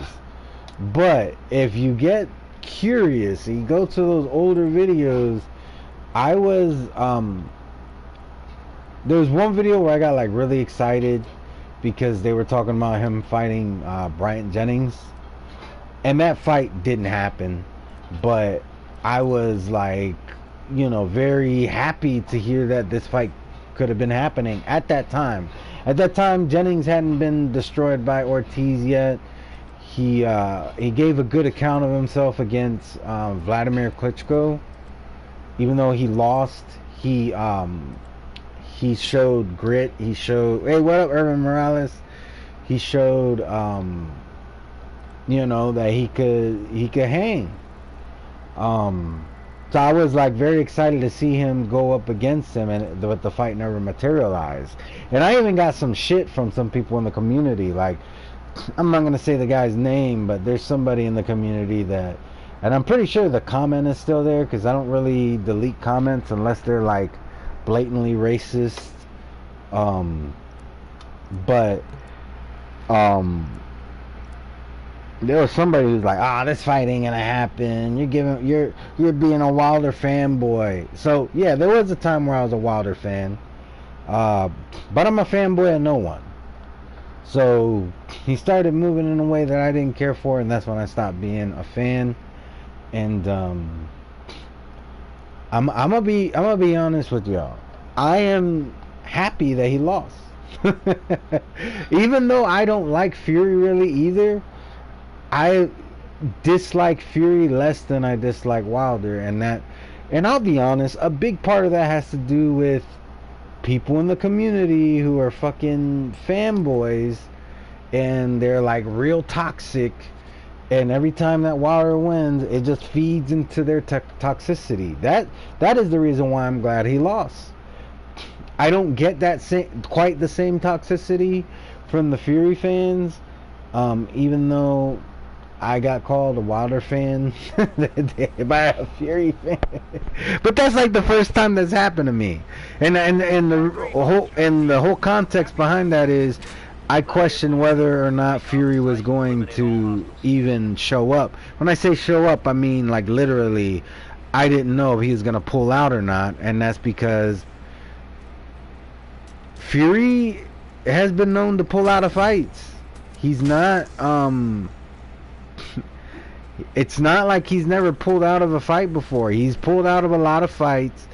But if you get curious and you go to those older videos, I was there was one video where I got like really excited because they were talking about him fighting Bryant Jennings, and that fight didn't happen, but I was like, you know, very happy to hear that this fight could have been happening at that time. At that time, Jennings hadn't been destroyed by Ortiz yet. He gave a good account of himself against Vladimir Klitschko. Even though he lost, he showed grit. He showed, hey, what up, Urban Morales? He showed, you know, that he could hang. So I was like very excited to see him go up against him, but the fight never materialized. And I even got some shit from some people in the community. Like, I'm not gonna say the guy's name, but there's somebody in the community that And I'm pretty sure the comment is still there because I don't really delete comments unless they're like blatantly racist. But there was somebody who's like, "Ah, this fight ain't gonna happen. You're being a Wilder fanboy." So yeah, there was a time where I was a Wilder fan, but I'm a fanboy of no one. So he started moving in a way that I didn't care for, and that's when I stopped being a fan. And I'm gonna be honest with y'all. I am happy that he lost. Even though I don't like Fury really either, I dislike Fury less than I dislike Wilder, and I'll be honest, a big part of that has to do with people in the community who are fucking fanboys, and they're like real toxic, and every time that Wilder wins, it just feeds into their toxicity. That is the reason why I'm glad he lost. I don't get that quite the same toxicity from the Fury fans, even though I got called a Wilder fan by a Fury fan. But that's like the first time that's happened to me. And the whole context behind that is I question whether or not Fury was going to even show up. When I say show up, I mean like literally I didn't know if he was going to pull out or not, and that's because Fury has been known to pull out of fights. He's not it's not like he's never pulled out of a fight before. He's pulled out of a lot of fights.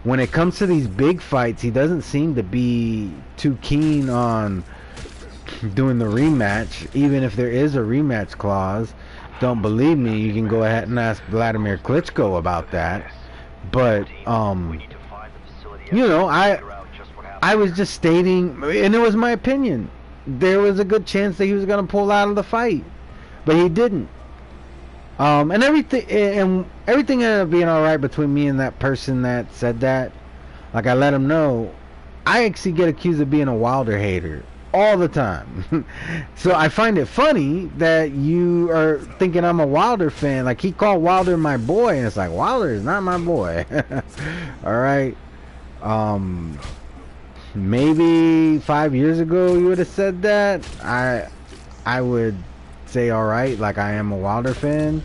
When it comes to these big fights, he doesn't seem to be too keen on doing the rematch, even if there is a rematch clause. Don't believe me, you can go ahead and ask Vladimir Klitschko about that. But you know, I was just stating, and it was my opinion, there was a good chance that he was going to pull out of the fight, but he didn't. And everything ended up being all right between me and that person that said that. Like, I let him know, I actually get accused of being a Wilder hater all the time. So I find it funny that you are thinking I'm a Wilder fan. Like, he called Wilder my boy, and it's like, Wilder is not my boy. All right. Maybe 5 years ago you would have said that. I would say all right, like I am a Wilder fan,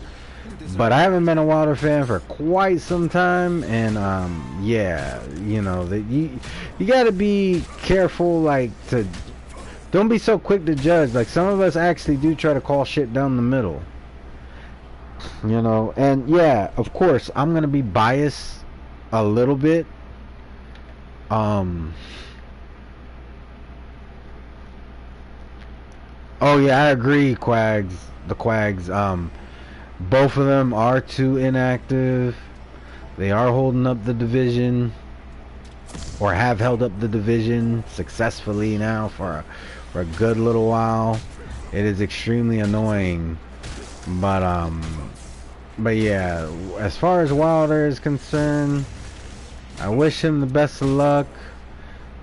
but I haven't been a Wilder fan for quite some time. And yeah, you know, that you got to be careful, like, to don't be so quick to judge. Like, some of us actually do try to call shit down the middle, you know. And yeah, of course I'm gonna be biased a little bit. Oh yeah, I agree, Quags. The Quags. Both of them are too inactive. They are holding up the division, or have held up the division successfully now for a good little while. It is extremely annoying, but yeah. As far as Wilder is concerned, I wish him the best of luck.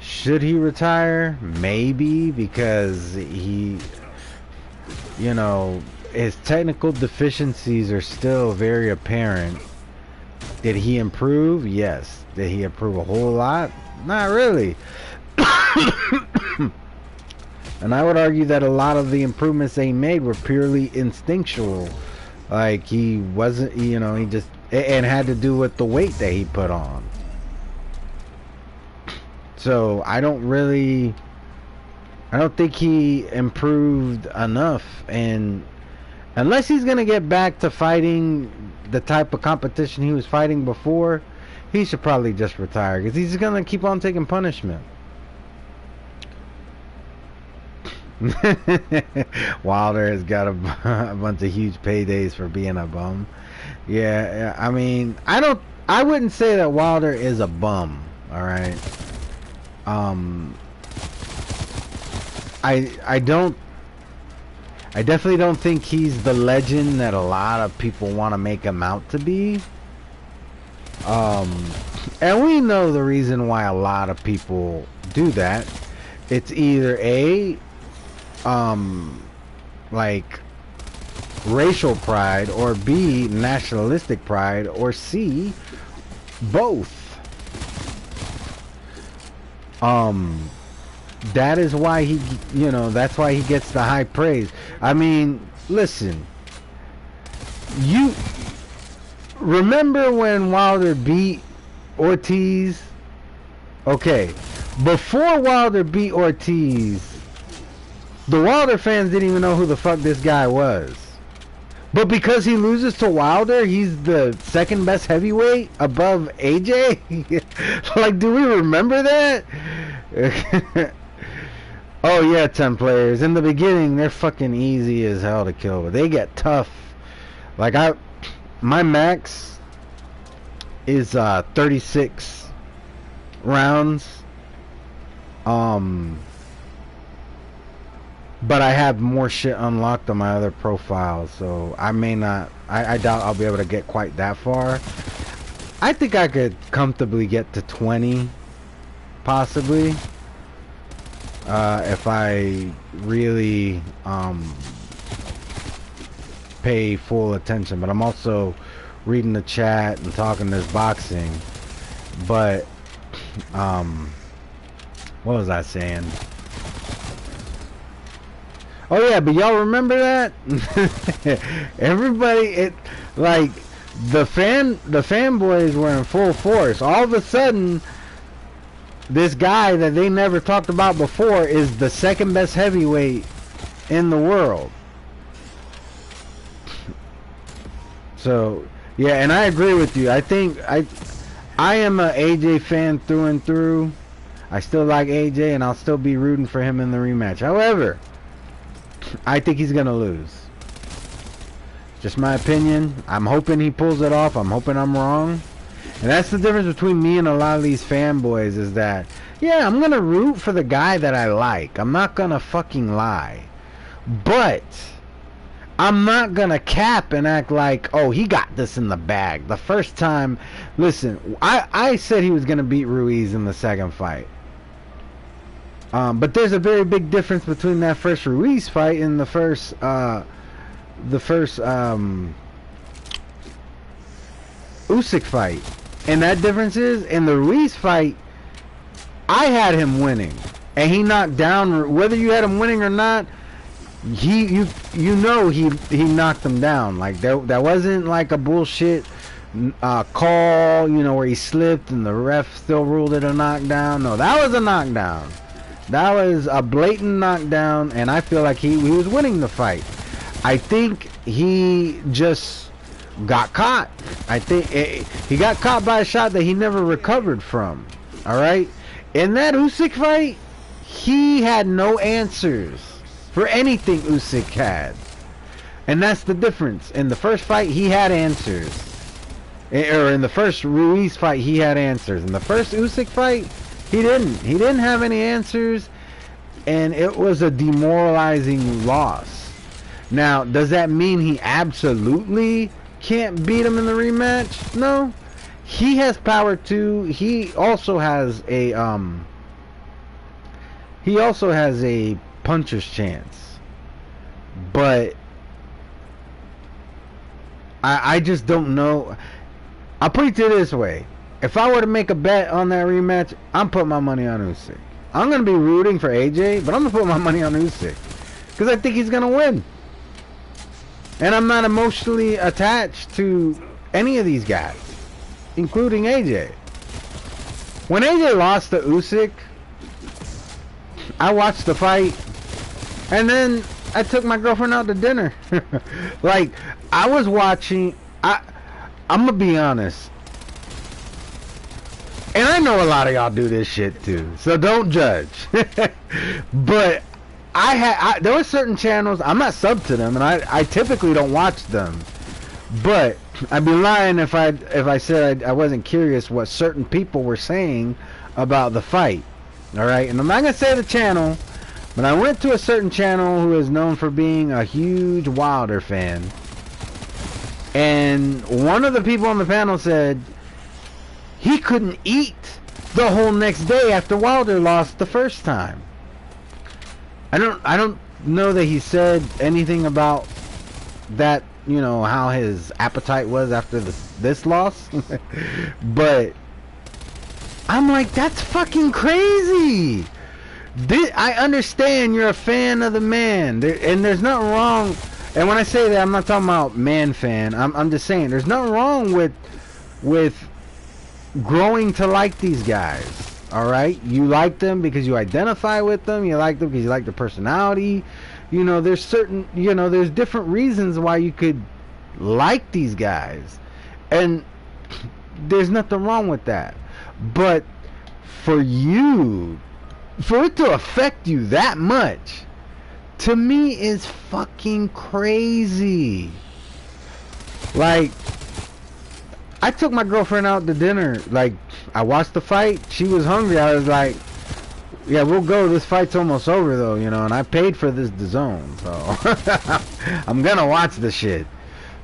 Should he retire? Maybe, because he, you know, his technical deficiencies are still very apparent. Did he improve? Yes. Did he improve a whole lot? Not really. And I would argue that a lot of the improvements they made were purely instinctual. Like, he wasn't, you know, he just, and had to do with the weight that he put on. So I don't think he improved enough, and unless he's gonna get back to fighting the type of competition he was fighting before, he should probably just retire, because he's gonna keep on taking punishment. Wilder has got a bunch of huge paydays for being a bum. Yeah, I mean, I wouldn't say that Wilder is a bum. All right. I definitely don't think he's the legend that a lot of people want to make him out to be. And we know the reason why a lot of people do that. It's either A, like, racial pride, or B, nationalistic pride, or C, both. That is why he, you know, that's why he gets the high praise. I mean, listen, you remember when Wilder beat Ortiz? Okay, before Wilder beat Ortiz, the Wilder fans didn't even know who the fuck this guy was. But because he loses to Wilder, he's the second best heavyweight above AJ? Like, do we remember that? Oh yeah, 10 players. In the beginning, they're fucking easy as hell to kill, but they get tough. Like, my max is 36 rounds. But I have more shit unlocked on my other profiles, so I may not, I doubt I'll be able to get quite that far. I think I could comfortably get to 20, possibly, if I really pay full attention. But I'm also reading the chat and talking this boxing. But what was I saying? Oh yeah, but y'all remember that? Everybody, like the fanboys were in full force. All of a sudden, this guy that they never talked about before is the second best heavyweight in the world. So yeah, and I agree with you. I think I am a AJ fan through and through. I still like AJ, and I'll still be rooting for him in the rematch. However, I think he's gonna lose. Just my opinion. I'm hoping he pulls it off. I'm hoping I'm wrong. And that's the difference between me and a lot of these fanboys, is that, yeah, I'm gonna root for the guy that I like. I'm not gonna fucking lie. But I'm not gonna cap and act like, oh, he got this in the bag. The first time, listen, I said he was gonna beat Ruiz in the second fight. But there's a very big difference between that first Ruiz fight and the first Usyk fight. And that difference is, in the Ruiz fight, I had him winning, and he knocked down. Whether you had him winning or not, you know he knocked him down. Like, that wasn't like a bullshit call, you know, where he slipped and the ref still ruled it a knockdown. No, that was a knockdown. That was a blatant knockdown, and I feel like he was winning the fight. I think he just got caught. I think he got caught by a shot that he never recovered from. Alright? In that Usyk fight, he had no answers for anything Usyk had. And that's the difference. In the first fight, he had answers. Or in the first Ruiz fight, he had answers. In the first Usyk fight, he didn't. He didn't have any answers, and it was a demoralizing loss. Now, does that mean he absolutely can't beat him in the rematch? No. He has power too. He also has a puncher's chance. But I just don't know. I'll put it this way. If I were to make a bet on that rematch, I'm putting my money on Usyk. I'm going to be rooting for AJ, but I'm going to put my money on Usyk, because I think he's going to win. And I'm not emotionally attached to any of these guys, including AJ. When AJ lost to Usyk, I watched the fight, and then I took my girlfriend out to dinner. Like, I was watching. I'm going to be honest. And I know a lot of y'all do this shit too, so don't judge. But there were certain channels, I'm not sub to them, and I typically don't watch them. But I'd be lying if I said I wasn't curious what certain people were saying about the fight. Alright, and I'm not gonna say the channel, but I went to a certain channel who is known for being a huge Wilder fan. And one of the people on the panel said he couldn't eat the whole next day after Wilder lost the first time. I don't know that he said anything about that, you know, how his appetite was after this loss. But I'm like, that's fucking crazy. I understand you're a fan of the man, and there's nothing wrong. And when I say that, I'm not talking about man fan. I'm just saying there's nothing wrong with growing to like these guys. All right, you like them because you identify with them. You like them because you like their personality. You know, there's certain, you know, there's different reasons why you could like these guys, and there's nothing wrong with that. But for it to affect you that much, to me, is fucking crazy. Like, I took my girlfriend out to dinner. Like, I watched the fight. She was hungry. I was like, yeah, we'll go. This fight's almost over, though, you know, and I paid for this DAZN, so I'm gonna watch the shit.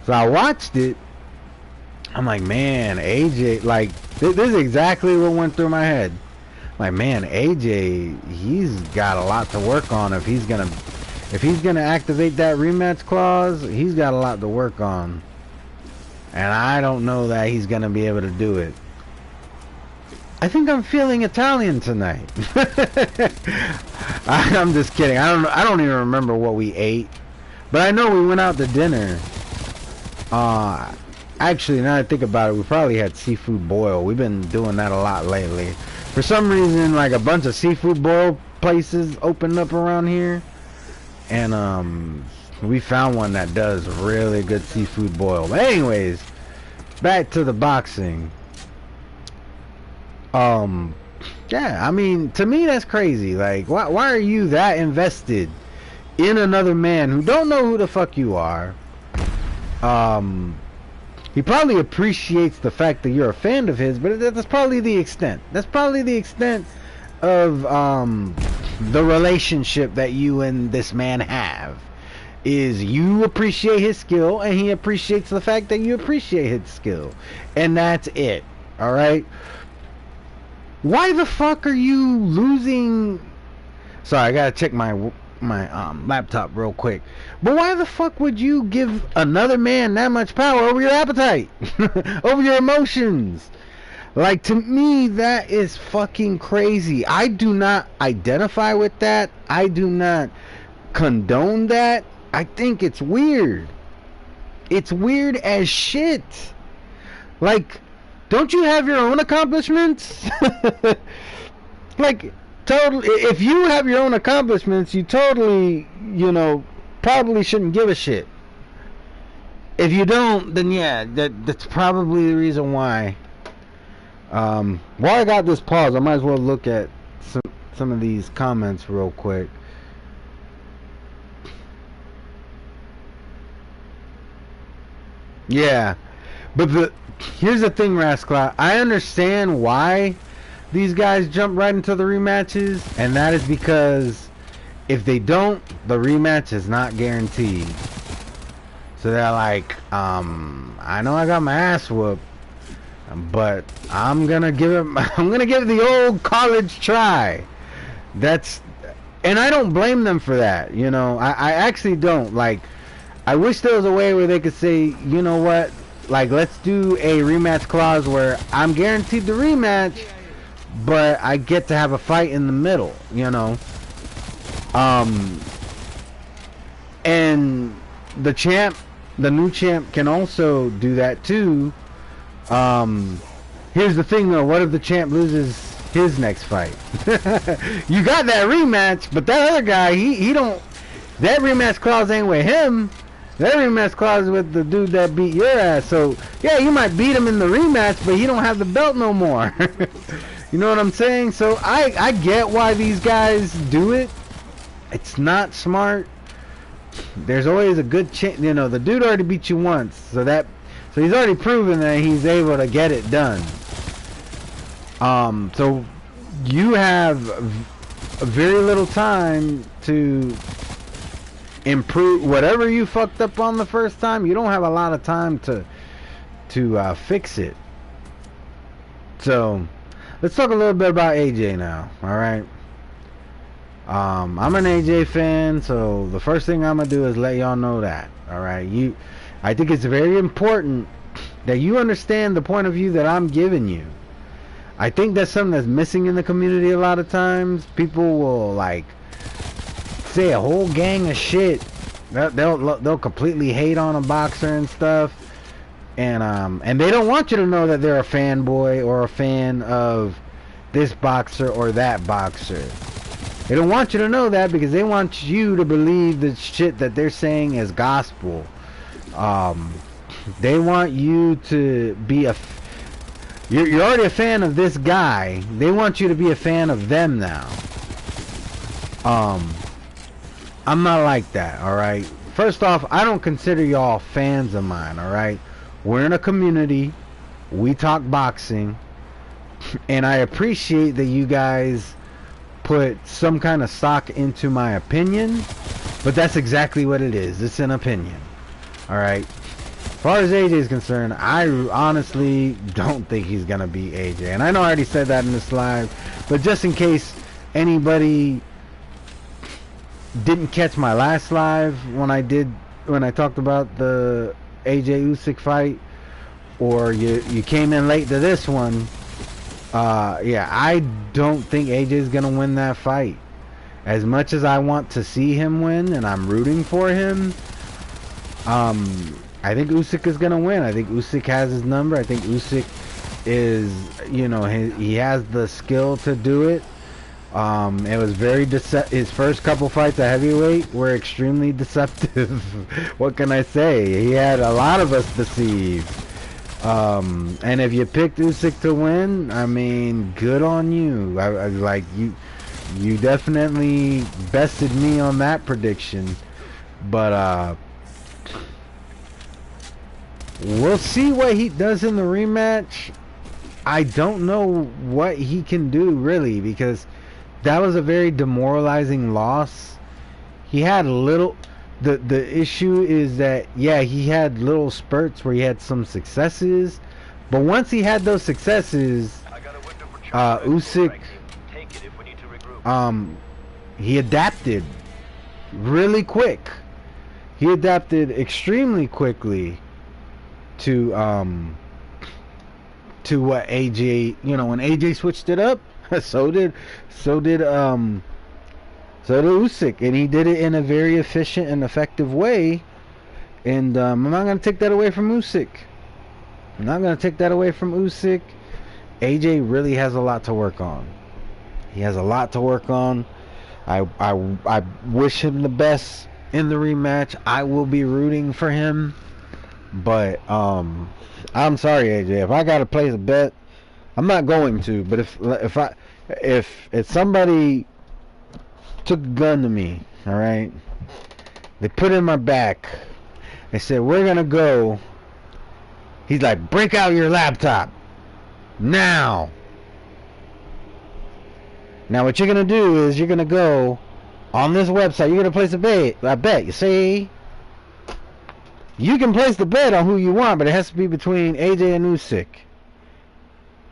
So I watched it. I'm like, man, AJ, like, this is exactly what went through my head. Like, man, AJ, he's got a lot to work on. If he's gonna activate that rematch clause, he's got a lot to work on. And I don't know that he's gonna be able to do it. I think I'm feeling Italian tonight. I'm just kidding. I don't even remember what we ate, but I know we went out to dinner. Actually, now that I think about it, we probably had seafood boil. We've been doing that a lot lately. For some reason, like, a bunch of seafood boil places opened up around here, and we found one that does really good seafood boil. But anyways, back to the boxing. Yeah, I mean, to me, that's crazy. Like, why are you that invested in another man who don't know who the fuck you are? He probably appreciates the fact that you're a fan of his, but that's probably the extent. That's probably the extent of the relationship that you and this man have. Is you appreciate his skill, and he appreciates the fact that you appreciate his skill, and that's it. All right. Why the fuck are you losing? Sorry, I gotta check my laptop real quick. But why the fuck would you give another man that much power over your appetite, over your emotions? Like, to me, that is fucking crazy. I do not identify with that. I do not condone that. I think it's weird. It's weird as shit. Like, don't you have your own accomplishments? Like, totally, if you have your own accomplishments, you totally, you know, probably shouldn't give a shit. If you don't, then yeah, that's probably the reason why. While I got this pause, I might as well look at some of these comments real quick. Yeah, but here's the thing, Rascal. I understand why these guys jump right into the rematches, and that is because if they don't, the rematch is not guaranteed. So they're like, I know I got my ass whooped, but I'm gonna give it the old college try. And I don't blame them for that. You know, I actually don't. Like, I wish there was a way where they could say, you know what, like, let's do a rematch clause where I'm guaranteed the rematch, but I get to have a fight in the middle, you know. And the new champ can also do that too. Here's the thing though, what if the champ loses his next fight? You got that rematch, but that other guy, he don't, that rematch clause ain't with him. That rematch clause is with the dude that beat your ass. So yeah, you might beat him in the rematch, but he don't have the belt no more. You know what I'm saying? So I get why these guys do it. It's not smart. There's always a good chance. You know, the dude already beat you once, so he's already proven that he's able to get it done. So you have very little time to improve whatever you fucked up on the first time. You don't have a lot of time to fix it. So let's talk a little bit about AJ now. All right. I'm an AJ fan, so the first thing I'm gonna do is let y'all know that. All right, I think it's very important that you understand the point of view that I'm giving you. I think that's something that's missing in the community a lot of times. People will like say a whole gang of shit. They'll completely hate on a boxer and stuff, and they don't want you to know that they're a fanboy or a fan of this boxer or that boxer. They don't want you to know that because they want you to believe the shit that they're saying is gospel. They want you to be you're already a fan of this guy. They want you to be a fan of them now. I'm not like that, alright? First off, I don't consider y'all fans of mine, alright? We're in a community. We talk boxing. And I appreciate that you guys put some kind of stock into my opinion, but that's exactly what it is. It's an opinion. Alright? As far as AJ is concerned, I honestly don't think he's gonna beat AJ. And I know I already said that in this live, but just in case anybody didn't catch my last live when I talked about the AJ Usyk fight, or you came in late to this one, yeah, I don't think AJ is gonna win that fight. As much as I want to see him win, and I'm rooting for him, I think Usyk is gonna win. I think Usyk has his number. I think Usyk is, you know, he has the skill to do it. It was very his first couple fights at heavyweight were extremely deceptive. What can I say? He had a lot of us deceived. And if you picked Usyk to win, I mean, good on you. I like you definitely bested me on that prediction. But we'll see what he does in the rematch. I don't know what he can do really, because that was a very demoralizing loss. He had little. The issue is that, yeah, he had little spurts where he had some successes, but once he had those successes, Usyk, he adapted really quick. He adapted extremely quickly to what AJ, you know, when AJ switched it up, so did Usyk, and he did it in a very efficient and effective way. And I'm not going to take that away from Usyk. I'm not going to take that away from Usyk. AJ really has a lot to work on. He has a lot to work on. I wish him the best in the rematch. I will be rooting for him. But I'm sorry, AJ. If I got to place a bet, I'm not going to. But if somebody took a gun to me, all right, they put it in my back, they said, we're gonna go, he's like, break out your laptop now what you're gonna do is you're gonna go on this website, you're gonna place a bet. You see, you can place the bet on who you want, but it has to be between AJ and Usyk.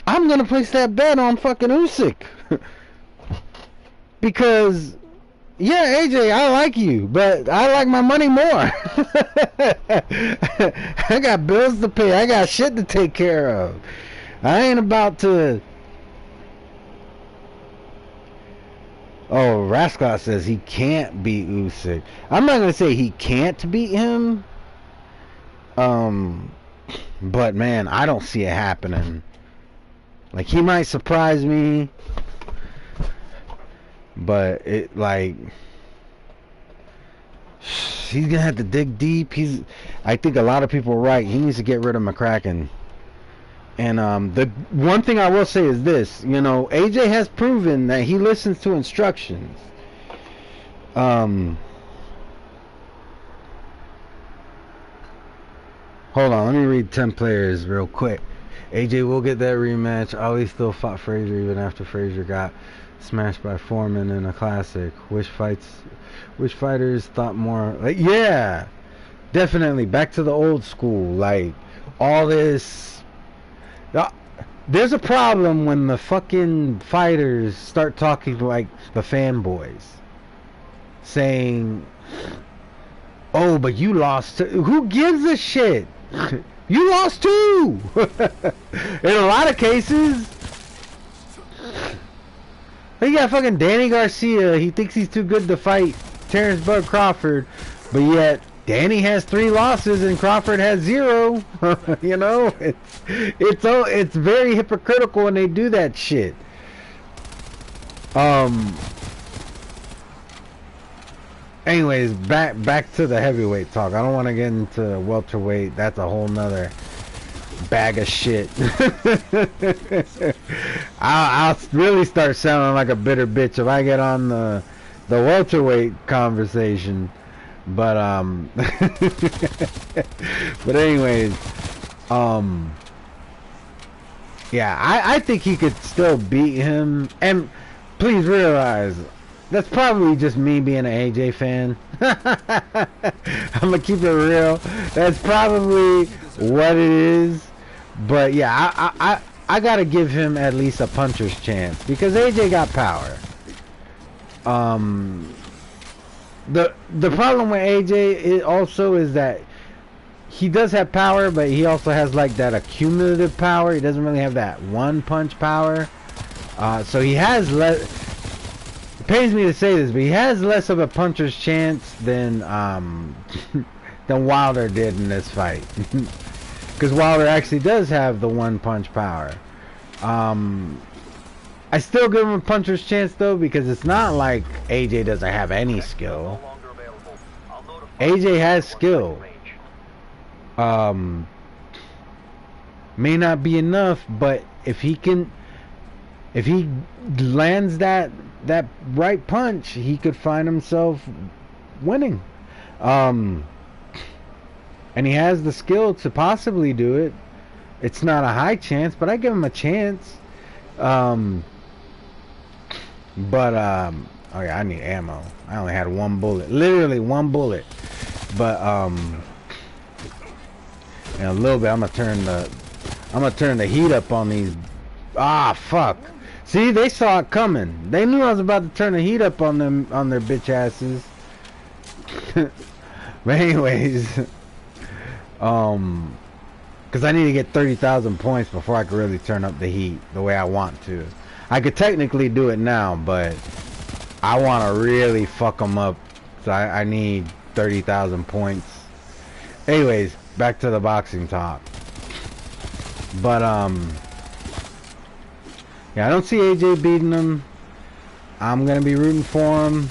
I'm gonna place that bet on fucking Usyk. Because, yeah, AJ, I like you, but I like my money more. I got bills to pay. I got shit to take care of. I ain't about to... Oh, Rascot says he can't beat Usyk. I'm not going to say he can't beat him. But, man, I don't see it happening. Like, he might surprise me. But it, like, he's gonna have to dig deep. I think a lot of people are right. He needs to get rid of McCracken. And the one thing I will say is this, you know, AJ has proven that he listens to instructions. Hold on, let me read 10 players real quick. AJ will get that rematch. Ali still fought Frazier even after Frazier got smashed by Foreman in a classic. Which fighters thought more, like, yeah, definitely back to the old school. Like, all this, there's a problem when the fucking fighters start talking like the fanboys. saying, "Oh, but you lost." Who gives a shit? You lost too. In a lot of cases. You got fucking Danny Garcia. He thinks he's too good to fight Terrence Bud Crawford, but yet Danny has 3 losses and Crawford has 0. You know, it's very hypocritical when they do that shit. Anyways, back to the heavyweight talk. I don't want to get into welterweight. That's a whole nother bag of shit. I'll really start sounding like a bitter bitch if I get on the welterweight conversation. But but anyways, yeah, I think he could still beat him. And please realize that's probably just me being an AJ fan. I'm gonna keep it real. That's probably what it is. But yeah, I gotta give him at least a puncher's chance because AJ got power. The problem with AJ also is that he does have power, but he also has like that accumulative power. He doesn't really have that one punch power. So he has less. It pains me to say this, but he has less of a puncher's chance than Wilder did in this fight. Because Wilder actually does have the one punch power. I still give him a puncher's chance though, because it's not like AJ doesn't have any skill. AJ has skill. May not be enough, but if he lands that right punch, he could find himself winning. And he has the skill to possibly do it. It's not a high chance, but I give him a chance. Oh yeah, I need ammo. I only had 1 bullet, literally 1 bullet. But in a little bit, I'm gonna turn the heat up on these. Ah, fuck. See, they saw it coming. They knew I was about to turn the heat up on them, on their bitch asses. But anyways, because I need to get 30,000 points before I can really turn up the heat the way I want to. I could technically do it now, but I want to really fuck them up. So I need 30,000 points. Anyways, back to the boxing talk. But yeah, I don't see AJ beating him. I'm gonna be rooting for him.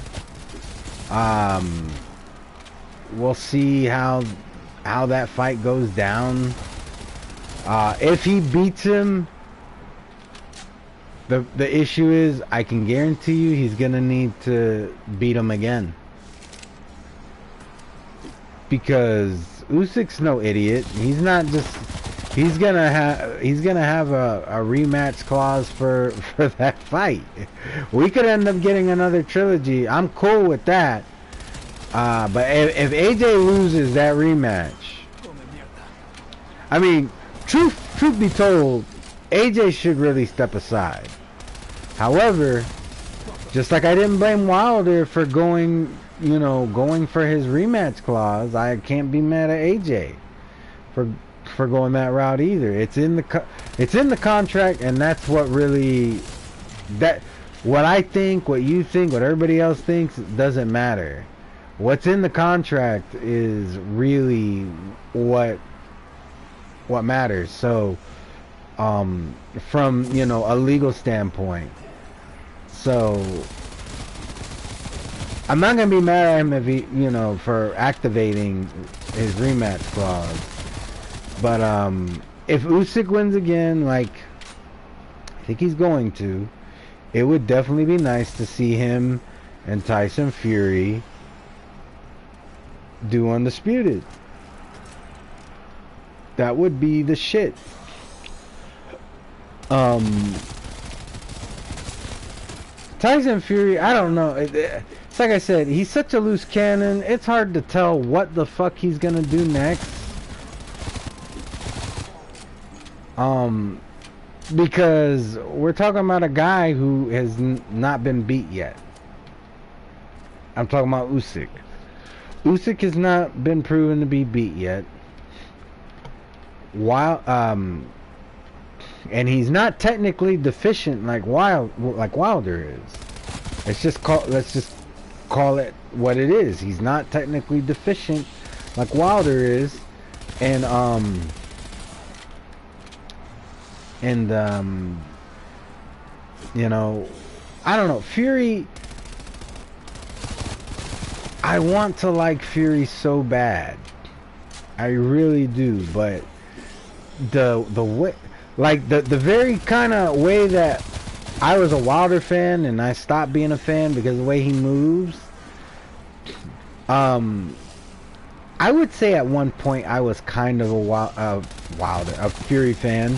We'll see how that fight goes down. If he beats him, the issue is I can guarantee you he's gonna need to beat him again. Because Usyk's no idiot. He's not just. He's gonna have a rematch clause for that fight. We could end up getting another trilogy. I'm cool with that. But if AJ loses that rematch, I mean, truth be told, AJ should really step aside. However, just like I didn't blame Wilder for going for his rematch clause, I can't be mad at AJ for going that route either. It's in the contract, and that's what really what I think, what you think, what everybody else thinks doesn't matter. What's in the contract is really what matters. So from a legal standpoint, so I'm not gonna be mad at him if he for activating his rematch clause. But if Usyk wins again, like I think he's going to, it would definitely be nice to see him and Tyson Fury do Undisputed. That would be the shit. Tyson Fury, I don't know. It's like I said, he's such a loose cannon. It's hard to tell what the fuck he's gonna do next. Because we're talking about a guy who has not been beat yet. I'm talking about Usyk. Usyk has not been proven to be beat yet. And he's not technically deficient like Wilder is. Let's just call it what it is. He's not technically deficient like Wilder is, and you know, I don't know. Fury, I want to like Fury so bad. I really do, but the way, like the very kind of way that I was a Wilder fan and I stopped being a fan because of the way he moves. I would say at one point I was kind of a Fury fan.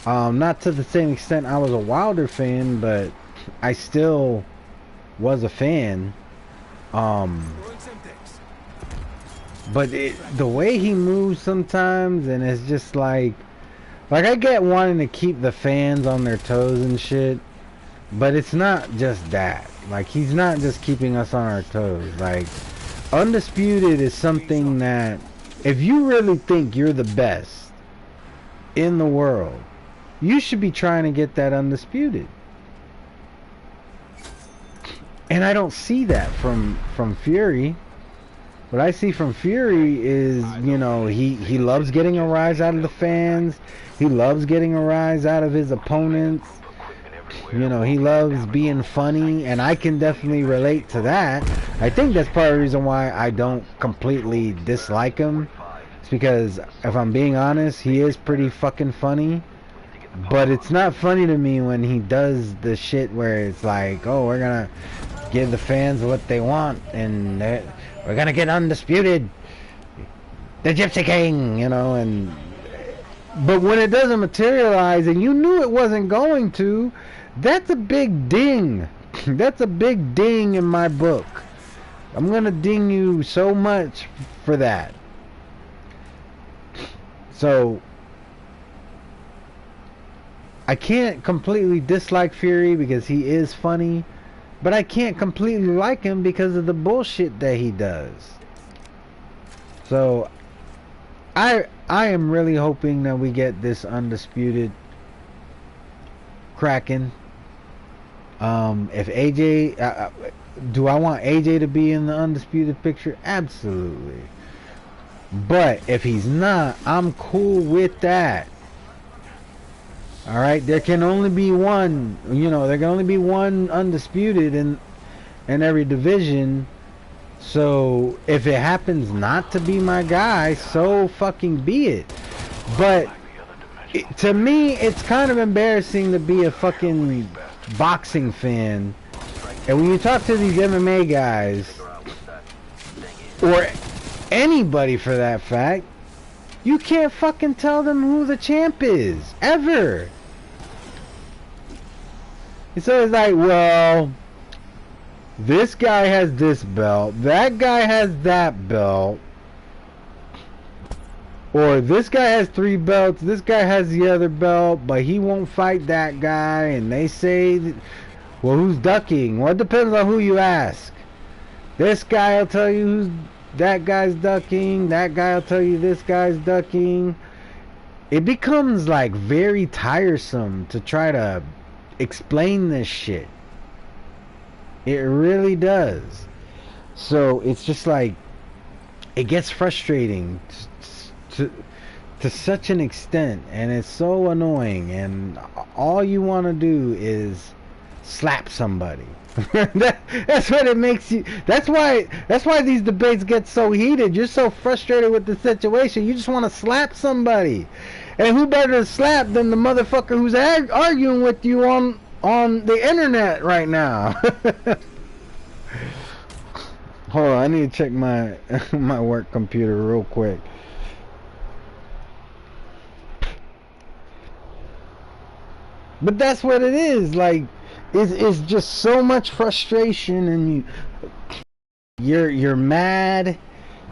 Not to the same extent I was a Wilder fan, but I still was a fan. But the way he moves sometimes, and it's just like I get wanting to keep the fans on their toes and shit, but it's not just that. Like, he's not just keeping us on our toes. Like, Undisputed is something that, if you really think you're the best in the world, you should be trying to get that Undisputed. And I don't see that from Fury. What I see from Fury is, you know, he loves getting a rise out of the fans. He loves getting a rise out of his opponents. You know, he loves being funny, and I can definitely relate to that. I think that's part of the reason why I don't completely dislike him. It's because, if I'm being honest, he is pretty fucking funny. But it's not funny to me when he does the shit where it's like, oh, we're gonna give the fans what they want, and we're gonna get Undisputed, the Gypsy King, you know. And but when it doesn't materialize, and you knew it wasn't going to, that's a big ding. That's a big ding in my book. I'm gonna ding you so much for that. So I can't completely dislike Fury because he is funny, but I can't completely like him because of the bullshit that he does. So I am really hoping that we get this Undisputed cracking. If AJ, do I want AJ to be in the Undisputed picture? Absolutely. But if he's not, I'm cool with that. Alright, there can only be one, you know, there can only be one Undisputed in every division. So if it happens not to be my guy, so fucking be it. But to me, it's kind of embarrassing to be a fucking boxing fan, and when you talk to these MMA guys, or anybody for that fact, you can't fucking tell them who the champ is, ever. So it's like, well, this guy has this belt, that guy has that belt, or this guy has 3 belts, this guy has the other belt, but he won't fight that guy, and they say, well, who's ducking? Well, it depends on who you ask. This guy will tell you that guy's ducking, that guy will tell you this guy's ducking. It becomes like very tiresome to try to explain this shit. It really does. So it's just like, it gets frustrating to such an extent, and it's so annoying, and all you want to do is slap somebody. That's what it makes you. That's why these debates get so heated. You're so frustrated with the situation, you just want to slap somebody. And who better to slap than the motherfucker who's arguing with you on the internet right now? Hold on, I need to check my my work computer real quick. But that's what it is. Like, it's just so much frustration, and you're mad.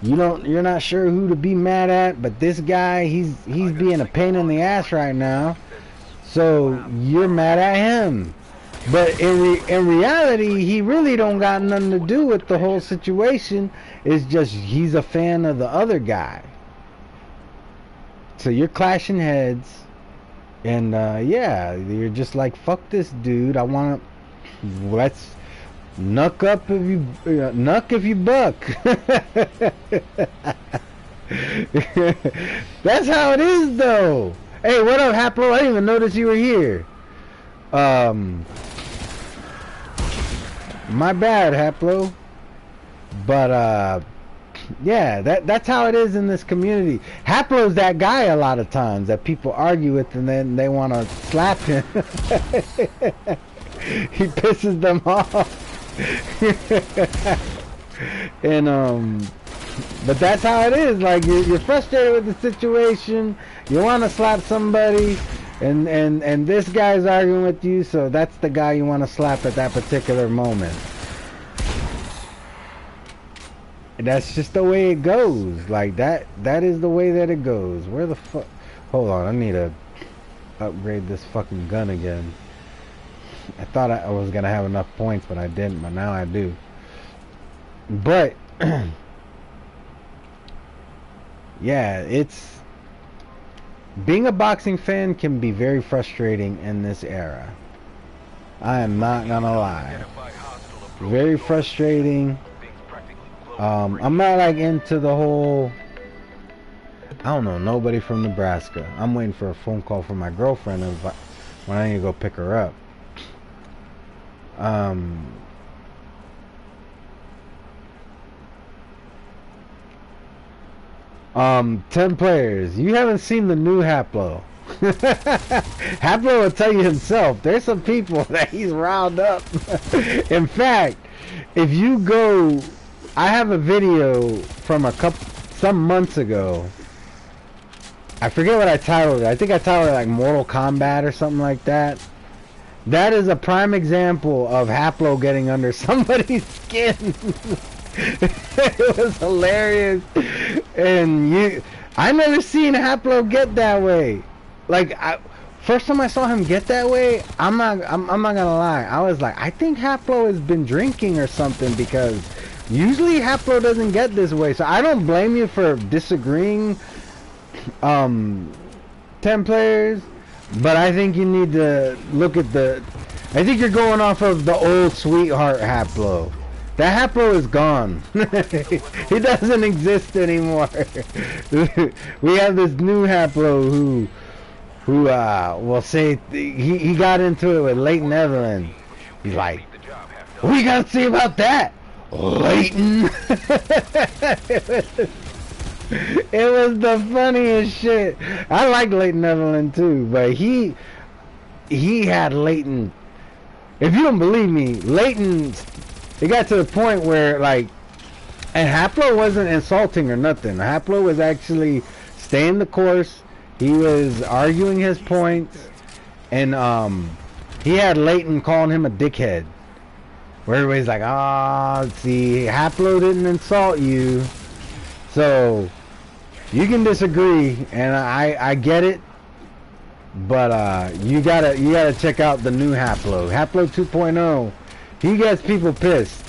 You're not sure who to be mad at, but this guy, he's being a pain in the ass right now. So you're mad at him. But in reality, he really don't got nothing to do with the whole situation. It's just he's a fan of the other guy. So you're clashing heads, and yeah, you're just like, fuck this dude. I want to, let's nuck up if you nuck if you buck. That's how it is, though. Hey, what up, Haplo? I didn't even notice you were here. My bad, Haplo. But yeah, that's how it is in this community. Haplo's that guy a lot of times that people argue with, and then they want to slap him. He pisses them off. And but that's how it is. Like, you're frustrated with the situation, you want to slap somebody, and this guy's arguing with you, so that's the guy you want to slap at that particular moment. That's just the way it goes. Like, that is the way that it goes. Where the fuck? Hold on, I need to upgrade this fucking gun again. I thought I was gonna have enough points, but I didn't, but now I do. But yeah, it's, being a boxing fan can be very frustrating in this era. I am not gonna lie. Very frustrating. I'm not like into the whole, I don't know nobody from Nebraska. I'm waiting for a phone call from my girlfriend when I need to go pick her up. 10 players. You haven't seen the new Haplo. Haplo will tell you himself. There's some people that he's riled up. In fact, if you go, I have a video from some months ago. I forget what I titled it. I think I titled it like Mortal Kombat or something like that. That is a prime example of Haplo getting under somebody's skin. It was hilarious. And I never seen Haplo get that way. Like, first time I saw him get that way, I'm not gonna lie, I was like, I think Haplo has been drinking or something, because usually Haplo doesn't get this way. So I don't blame you for disagreeing, 10 players, but I think you need to look at I think you're going off of the old sweetheart Haplo. That Haplo is gone. He doesn't exist anymore. We have this new Haplo who will say he got into it with Leighton Evelyn. He's like, what you got to say about that, Leighton? It was the funniest shit. I like Leighton Evelyn too, but he had Leighton. If you don't believe me, Leighton, it got to the point where, like, and Haplo wasn't insulting or nothing. Haplo was actually staying the course. He was arguing his points, and he had Leighton calling him a dickhead. Where everybody's like, ah, see, Haplo didn't insult you, so you can disagree, and I get it. But you gotta check out the new Haplo. Haplo 2.0. He gets people pissed.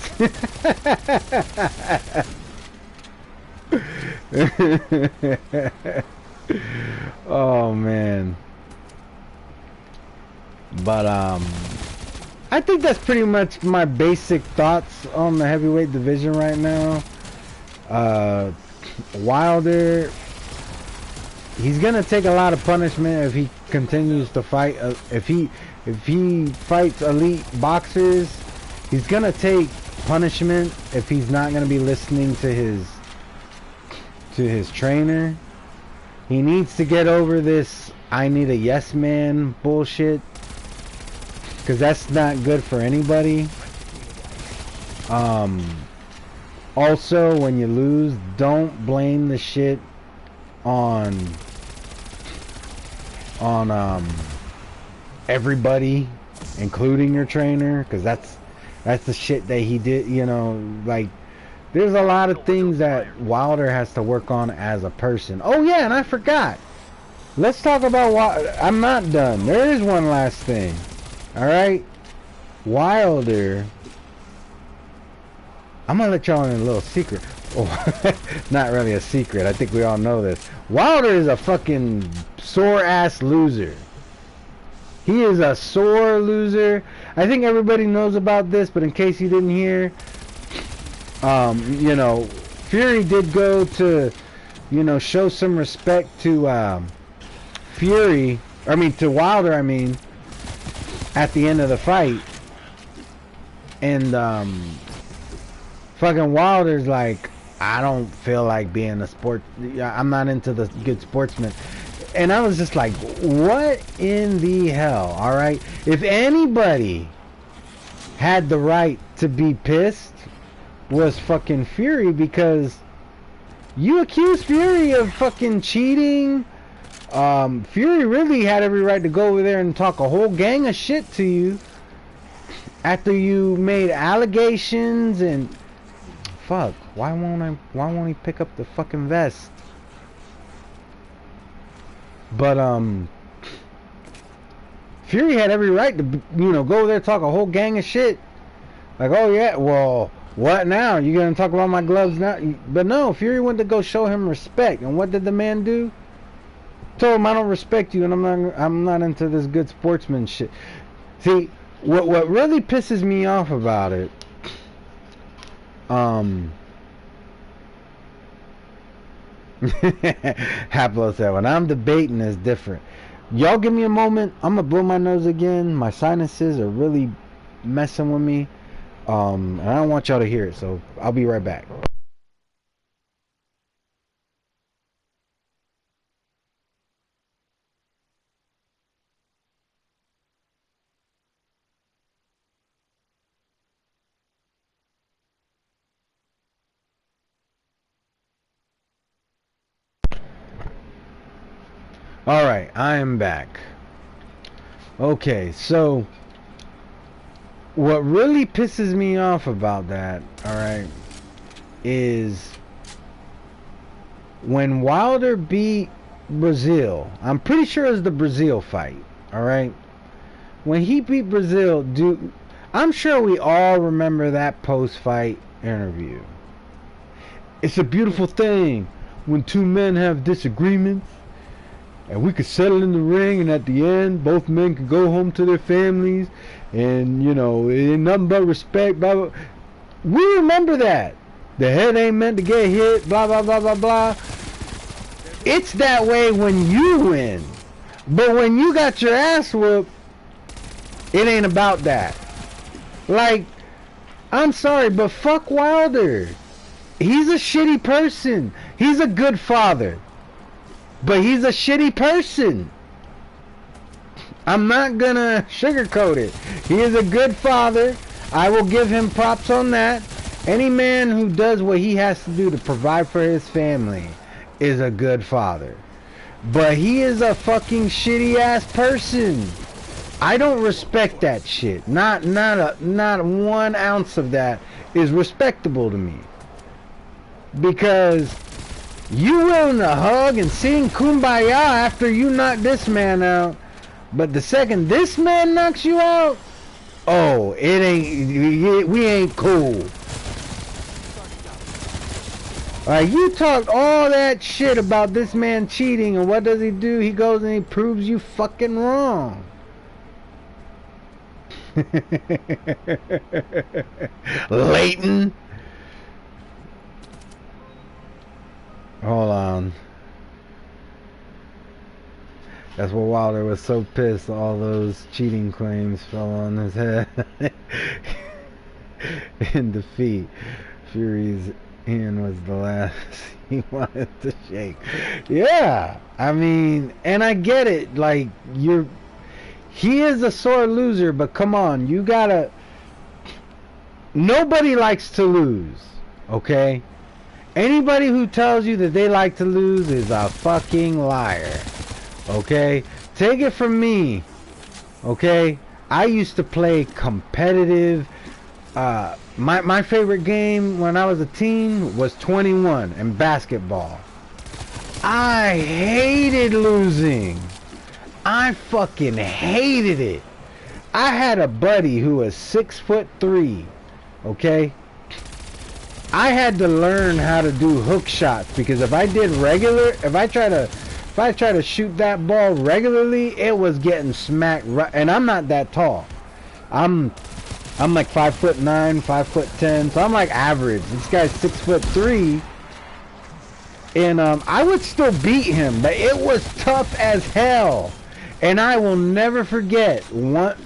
Oh man. But I think that's pretty much my basic thoughts on the heavyweight division right now. Wilder, he's gonna take a lot of punishment if he continues to fight. If he fights elite boxers, he's gonna take punishment if he's not gonna be listening to his trainer. He needs to get over this I need a yes man bullshit, because that's not good for anybody. Also, when you lose, don't blame the shit on everybody, including your trainer, because that's the shit that he did. You know, like, there's a lot of things that Wilder has to work on as a person. Oh yeah, and I forgot. Let's talk about I'm not done. There is one last thing. All right. Wilder, I'm gonna let y'all in a little secret. Oh, not really a secret. I think we all know this. Wilder is a fucking sore ass loser. He is a sore loser. I think everybody knows about this, but in case you didn't hear, you know, Fury did go to, you know, show some respect to to Wilder, at the end of the fight. And fucking Wilder's like, I don't feel like being a sport. I'm not into the good sportsman. And I was just like, what in the hell? Alright? If anybody had the right to be pissed, was fucking Fury, because you accused Fury of fucking cheating. Fury really had every right to go over there and talk a whole gang of shit to you after you made allegations. And fuck, why won't he pick up the fucking vest? But Fury had every right to, you know, go over there, talk a whole gang of shit, like, oh yeah, well, what now? You gonna talk about my gloves now? But no, Fury went to go show him respect. And what did the man do? Told him, I don't respect you, and I'm not into this good sportsman shit. See, what really pisses me off about it, Haplo said, when I'm debating is different. Y'all give me a moment. I'm gonna blow my nose again. My sinuses are really messing with me. And I don't want y'all to hear it, so I'll be right back. Alright, I am back. Okay, so what really pisses me off about that, alright, is when Wilder beat Brazil. I'm pretty sure it was the Brazil fight, alright? When he beat Brazil, dude, I'm sure we all remember that post-fight interview. It's a beautiful thing when two men have disagreements, and we could settle in the ring, and at the end, both men could go home to their families, and, you know, it ain't nothing but respect, blah, blah. We remember that. The head ain't meant to get hit, blah, blah, blah, blah, blah. It's that way when you win. But when you got your ass whooped, it ain't about that. Like, I'm sorry, but fuck Wilder. He's a shitty person. He's a good father, but he's a shitty person. I'm not gonna sugarcoat it. He is a good father. I will give him props on that. Any man who does what he has to do to provide for his family is a good father. But he is a fucking shitty ass person. I don't respect that shit. Not 1 ounce of that is respectable to me. Because you willing to hug and sing Kumbaya after you knock this man out, but the second this man knocks you out, oh, it ain't, we ain't cool. Alright, you talked all that shit about this man cheating, and what does he do? He goes and he proves you fucking wrong. Leighton. Hold on. That's what Wilder was so pissed all those cheating claims fell on his head. In defeat, Fury's hand was the last he wanted to shake. Yeah, I mean, and I get it. Like, he is a sore loser, but come on, you gotta. Nobody likes to lose, okay? Anybody who tells you that they like to lose is a fucking liar. Okay? Take it from me. Okay? I used to play competitive. My favorite game when I was a teen was 21 and basketball. I hated losing. I fucking hated it. I had a buddy who was 6'3", okay? I had to learn how to do hook shots because if I try to shoot that ball regularly, it was getting smacked right, and I'm not that tall. I'm like 5'9", 5'10", so I'm like average. This guy's 6'3", and I would still beat him, but it was tough as hell. And I will never forget one.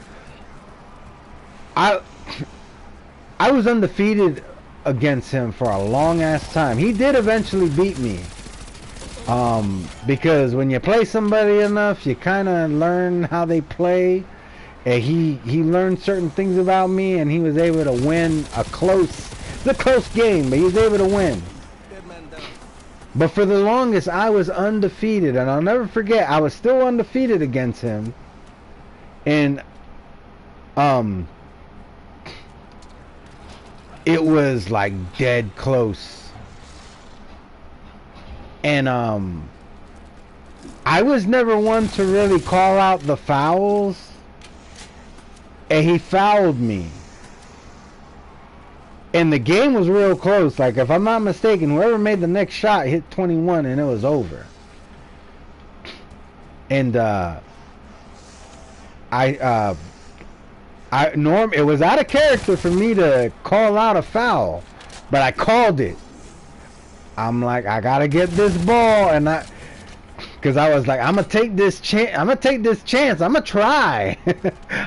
I was undefeated against him for a long ass time. He did eventually beat me. Because when you play somebody enough, you kind of learn how they play. And he learned certain things about me, and he was able to win a close game, but he was able to win. But for the longest, I was undefeated, and I'll never forget, I was still undefeated against him. And it was like dead close. And I was never one to really call out the fouls. And he fouled me. And the game was real close. Like, if I'm not mistaken, whoever made the next shot hit 21 and it was over. And it was out of character for me to call out a foul, but I called it. I'm like, I gotta get this ball, and because I was like, I'm gonna take this chance. I'm gonna try.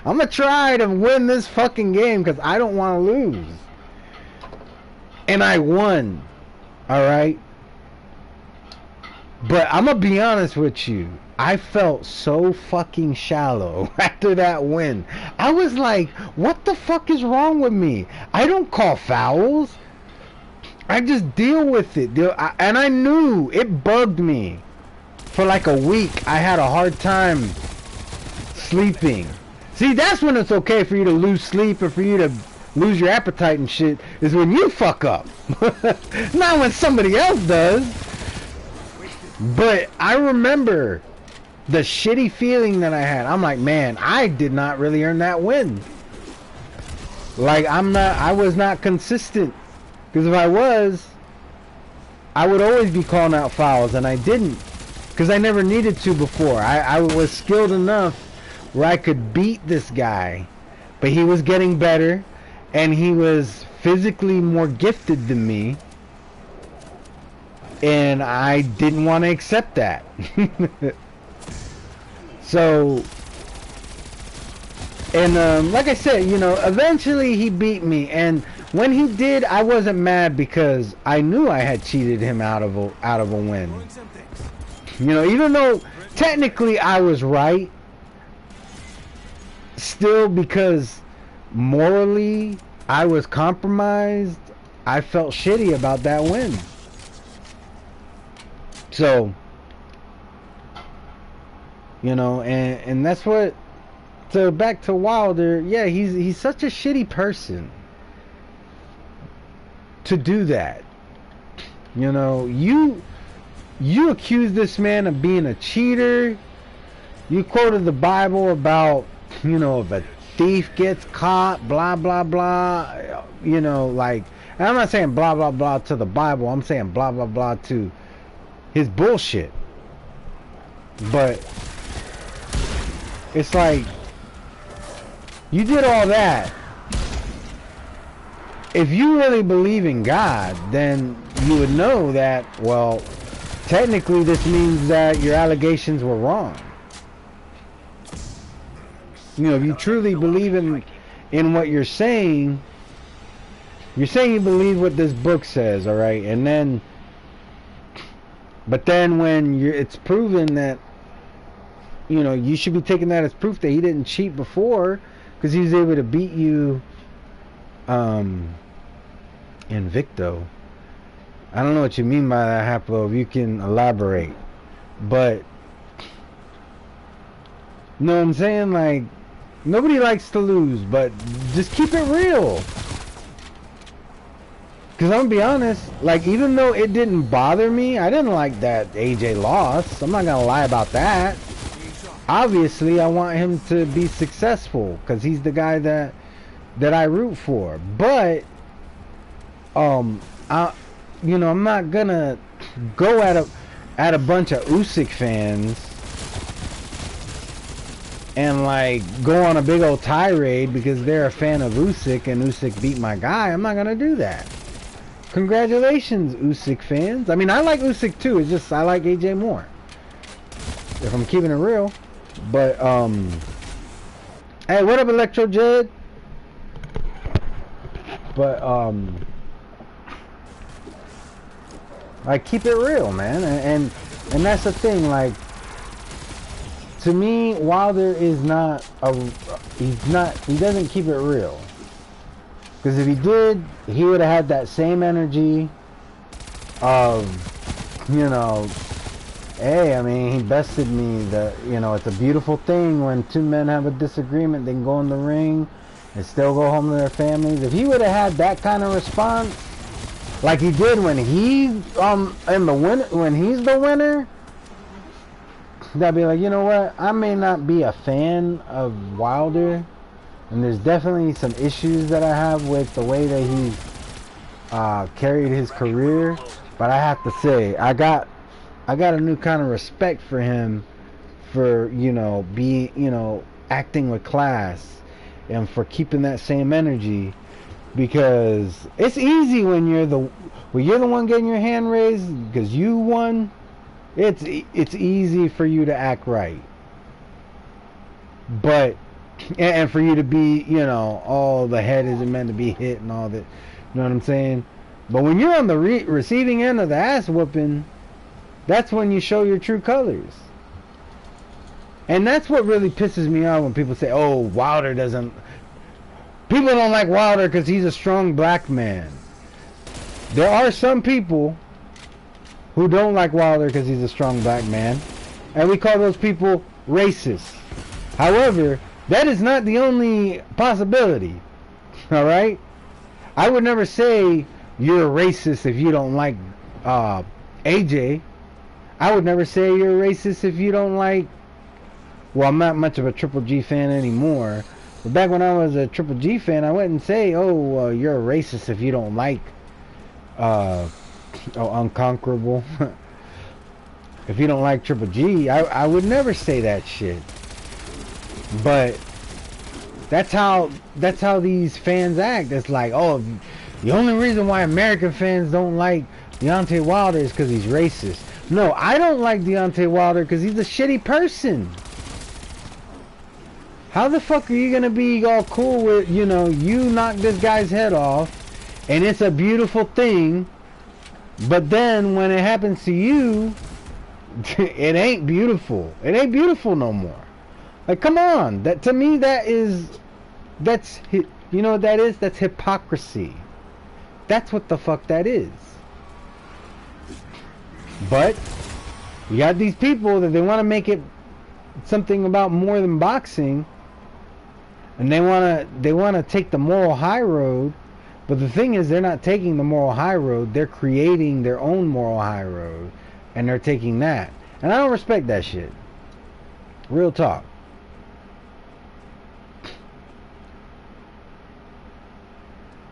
I'm gonna try to win this fucking game because I don't want to lose. And I won. Alright? But I'm gonna be honest with you. I felt so fucking shallow after that win. I was like, what the fuck is wrong with me? I don't call fouls. I just deal with it. And I knew it bugged me. For like a week, I had a hard time sleeping. See, that's when it's okay for you to lose sleep or for you to lose your appetite and shit, is when you fuck up. Not when somebody else does. But I remember the shitty feeling that I had. I'm like, man, I did not really earn that win. Like, I was not consistent. Because if I was, I would always be calling out fouls, and I didn't. Because I never needed to before. I was skilled enough where I could beat this guy. But he was getting better. And he was physically more gifted than me. And I didn't want to accept that. So, and like I said, you know, eventually he beat me. And when he did, I wasn't mad because I knew I had cheated him out of a win. You know, even though technically I was right, still, because morally I was compromised, I felt shitty about that win. So, you know, and that's what, so back to Wilder, yeah, he's such a shitty person to do that. You know, you accuse this man of being a cheater. You quoted the Bible about, you know, if a thief gets caught, blah blah blah, you know, like, and I'm not saying blah blah blah to the Bible, I'm saying blah blah blah to his bullshit. But it's like, you did all that. If you really believe in God, then you would know that, well, technically this means that your allegations were wrong. You know, if you truly believe in what you're saying you believe what this book says, alright? And then, but then when it's proven that, you know, you should be taking that as proof that he didn't cheat before, because he was able to beat you invicto. I don't know what you mean by that, Haplo, if you can elaborate. But, you know what I'm saying? Like, nobody likes to lose, but just keep it real. Because I'm gonna be honest, like, even though it didn't bother me, I didn't like that AJ lost. I'm not gonna lie about that. obviously I want him to be successful because he's the guy that I root for. But you know, I'm not gonna go at a bunch of Usyk fans and like go on a big old tirade because they're a fan of Usyk and Usyk beat my guy. I'm not gonna do that. Congratulations, Usyk fans. I mean, I like Usyk too. It's just I like AJ more, if I'm keeping it real. But hey, what up, Electro Jed? But like, keep it real, man. And that's the thing. Like, to me, Wilder is not he doesn't keep it real. Because if he did, he would have had that same energy of, you know, hey, I mean, he bested me. You know, it's a beautiful thing when two men have a disagreement, they can go in the ring and still go home to their families. If he would have had that kind of response, like he did when he's when he's the winner, that'd be like, you know what? I may not be a fan of Wilder, and there's definitely some issues that I have with the way that he carried his career, but I have to say, I got a new kind of respect for him for, you know, being, you know, acting with class and for keeping that same energy. Because it's easy when you're the one getting your hand raised because you won. It's easy for you to act right, but and for you to be, you know, oh, the head isn't meant to be hit and all that. You know what I'm saying? But when you're on the receiving end of the ass whooping, that's when you show your true colors. And that's what really pisses me off when people say, "Oh, Wilder doesn't." People don't like Wilder because he's a strong black man. There are some people who don't like Wilder because he's a strong black man, and we call those people racist. However, that is not the only possibility. All right? I would never say you're a racist if you don't like AJ. I would never say you're a racist if you don't like... Well, I'm not much of a Triple G fan anymore. But back when I was a Triple G fan, I wouldn't say, oh, you're a racist if you don't like Unconquerable. If you don't like Triple G, I would never say that shit. But that's how these fans act. It's like, oh, the only reason why American fans don't like Deontay Wilder is because he's racist. No, I don't like Deontay Wilder because he's a shitty person. How the fuck are you gonna be all cool with, you know, you knock this guy's head off and it's a beautiful thing, but then when it happens to you, it ain't beautiful. It ain't beautiful no more. Like, come on. That, to me, that's you know what that is? That's hypocrisy. That's what the fuck that is. But you got these people that they want to make it something about more than boxing. And they want to take the moral high road, but the thing is, they're not taking the moral high road. They're creating their own moral high road, and they're taking that. And I don't respect that shit. Real talk.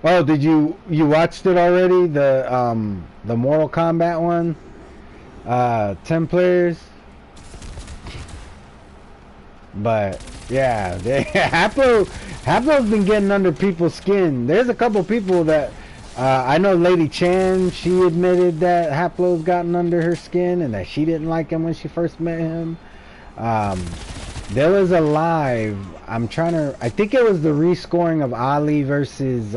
Oh, did you watched it already? The Mortal Kombat one. 10 players. But yeah, Haplo's been getting under people's skin. There's a couple people that I know. Lady Chan, she admitted that Haplo's gotten under her skin and that she didn't like him when she first met him. There was a live. I think it was the rescoring of Ali versus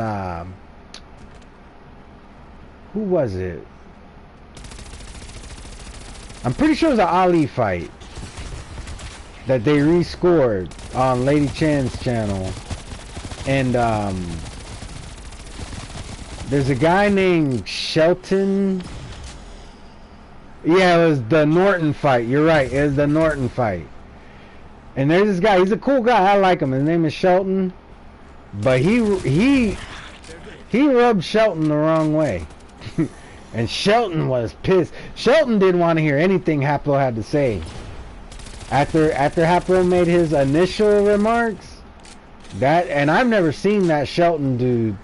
who was it? I'm pretty sure it was an Ali fight that they rescored on Lady Chan's channel. And there's a guy named Shelton. Yeah, it was the Norton fight. You're right, it was the Norton fight. And there's this guy, he's a cool guy, I like him. His name is Shelton. But he rubbed Shelton the wrong way. And Shelton was pissed. Shelton didn't want to hear anything Haplo had to say. After Haplo made his initial remarks, that, and I've never seen that Shelton dude.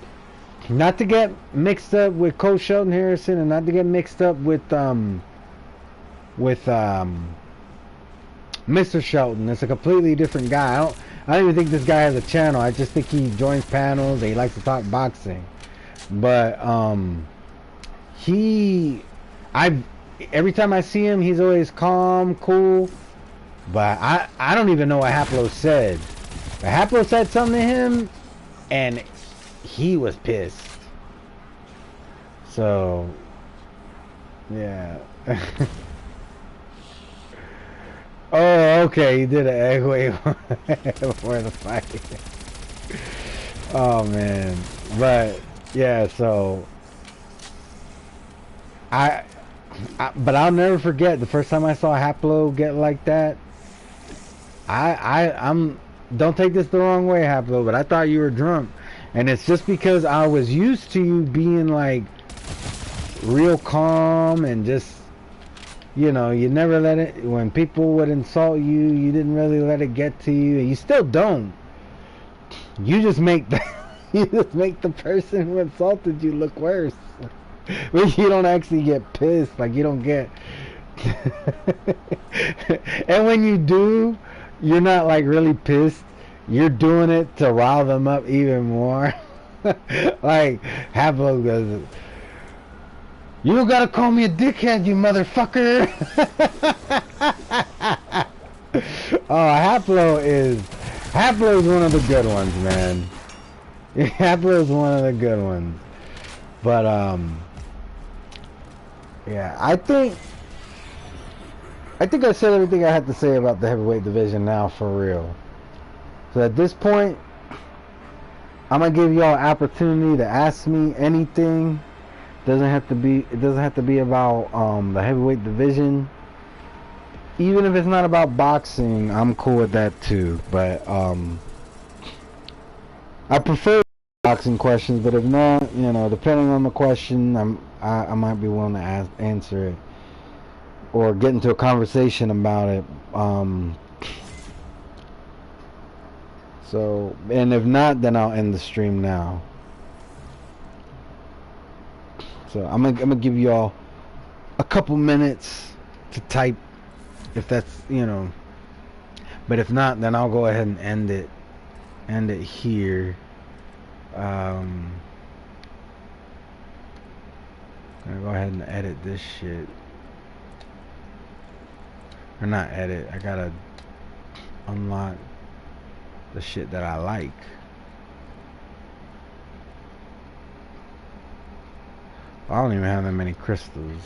Not to get mixed up with Coach Shelton Harrison, and not to get mixed up with Mr. Shelton. It's a completely different guy. I don't even think this guy has a channel. I just think he joins panels and he likes to talk boxing. But every time I see him, he's always calm, cool. But I don't even know what Haplo said. But Haplo said something to him, and he was pissed. So, yeah. Oh, okay, he did an egg wave before the fight. Oh, man. But, yeah, so... But I'll never forget the first time I saw Haplo get like that. Don't take this the wrong way, Haplo, but I thought you were drunk. And it's just because I was used to you being like real calm and just, you know, you never let it, when people would insult you, you didn't really let it get to you. You still don't. You just make the person who insulted you look worse. But you don't actually get pissed. Like, you don't get... And when you do, you're not like really pissed. You're doing it to rile them up even more. Like, Haplo goes, "You don't gotta call me a dickhead, you motherfucker." Oh, Haplo is one of the good ones, man. Haplo is one of the good ones. But yeah, I think I said everything I had to say about the heavyweight division now, for real. So at this point, I'm gonna give y'all an opportunity to ask me anything. It doesn't have to be about the heavyweight division. Even if it's not about boxing, I'm cool with that too. But I prefer boxing questions. But if not, you know, depending on the question, I might be willing to answer it or get into a conversation about it. So, and if not, then I'll end the stream now. So I'm gonna give y'all a couple minutes to type, if that's, you know. But if not, then I'll go ahead and end it here. I'm gonna go ahead and edit this shit. Or not edit. I gotta unlock the shit that I like. I don't even have that many crystals.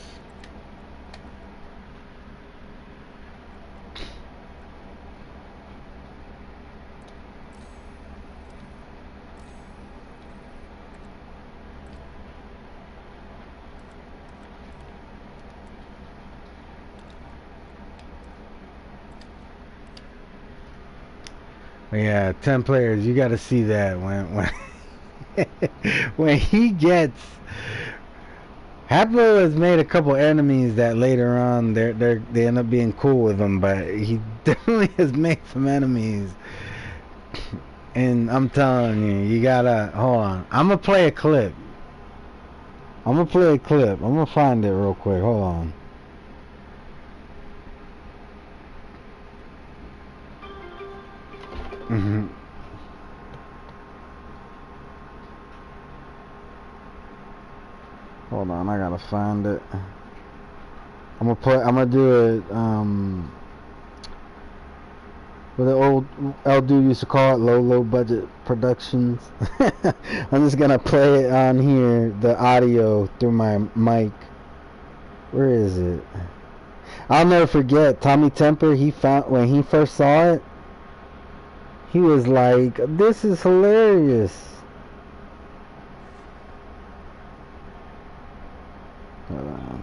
Yeah, 10 players. You got to see that when when he gets. Haplo has made a couple enemies that later on they end up being cool with him, but he definitely has made some enemies. And I'm telling you, you gotta hold on. I'm gonna play a clip. I'm gonna find it real quick. Hold on. Hold on, I gotta find it. I'm gonna do it, what the old dude used to call it, low budget productions. I'm just gonna play it on here, the audio through my mic. Where is it? I'll never forget Tommy Temper. When he first saw it, he was like, "This is hilarious." Hold on.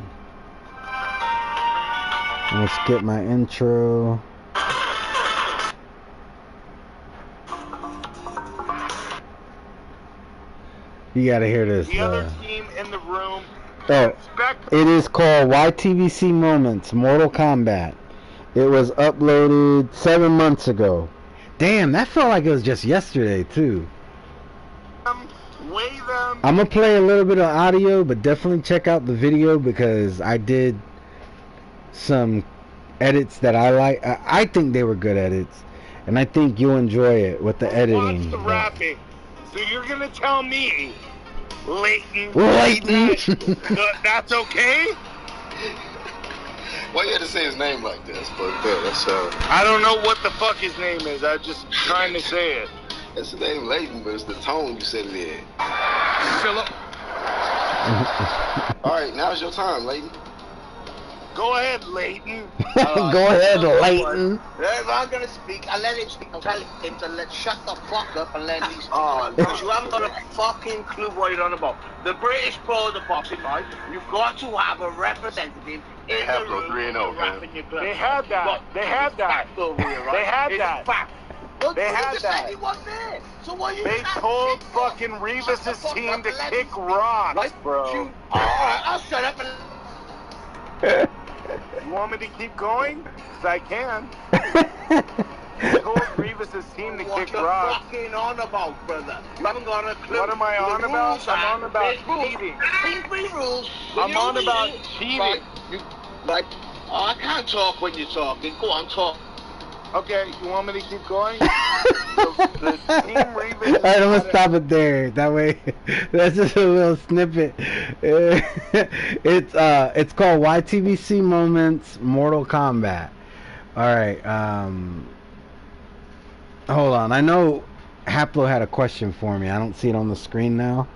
I'm gonna skip my intro. You gotta hear this. The other team in the room. Oh, it is called YTVC Moments Mortal Kombat. It was uploaded 7 months ago. Damn, that felt like it was just yesterday too. Weigh them. I'm gonna play a little bit of audio, but definitely check out the video because I did some edits that I like. I think they were good edits, and I think you'll enjoy it with the editing. Watch the rapping. So you're gonna tell me, Leighton, that's okay? Why you had to say his name like this? But that's I don't know what the fuck his name is. I'm just trying to say it. That's the name Leighton, but it's the tone you said it in. Philip. All right, now it's your time, Leighton. Go ahead, Leighton. Go ahead, Leighton. If I'm gonna speak, I let him speak. I'll tell him to shut the fuck up and let me speak. Because you haven't got a fucking clue what you're on about. The British Pro, the boxing fight, you've got to have a representative in the room. 3-0, man. They had that. They had that. They had that. Well, they had that. He wasn't there. So what you they told fucking Revis's team to kick rocks, right, bro. Alright, I'll shut up and... You want me to keep going? Because I can. They told Revis's team to kick rocks. What you fucking on about, brother? You haven't got a clue. What am I on about? I'm on about cheating. Rules. I'm on about cheating. Right. Oh, I can't talk when you're talking. Go on, talk. Okay, you want me to keep going? the team Revis. Alright, I'm gonna stop it there. That way, that's just a little snippet. It's called YTBC Moments Mortal Kombat. Alright, hold on. I know Haplo had a question for me. I don't see it on the screen now.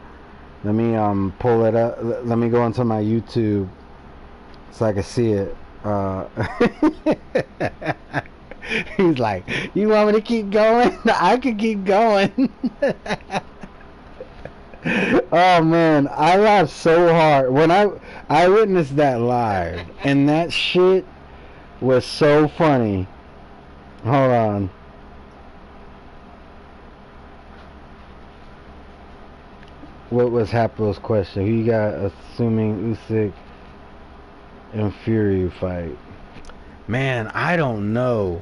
Let me pull it up. Let me go into my YouTube so I can see it. He's like, you want me to keep going? I can keep going. Oh man, I laughed so hard when I witnessed that live, and that shit was so funny. Hold on. What was Haplo's question? Who you got assuming Usyk and Fury fight? Man, I don't know.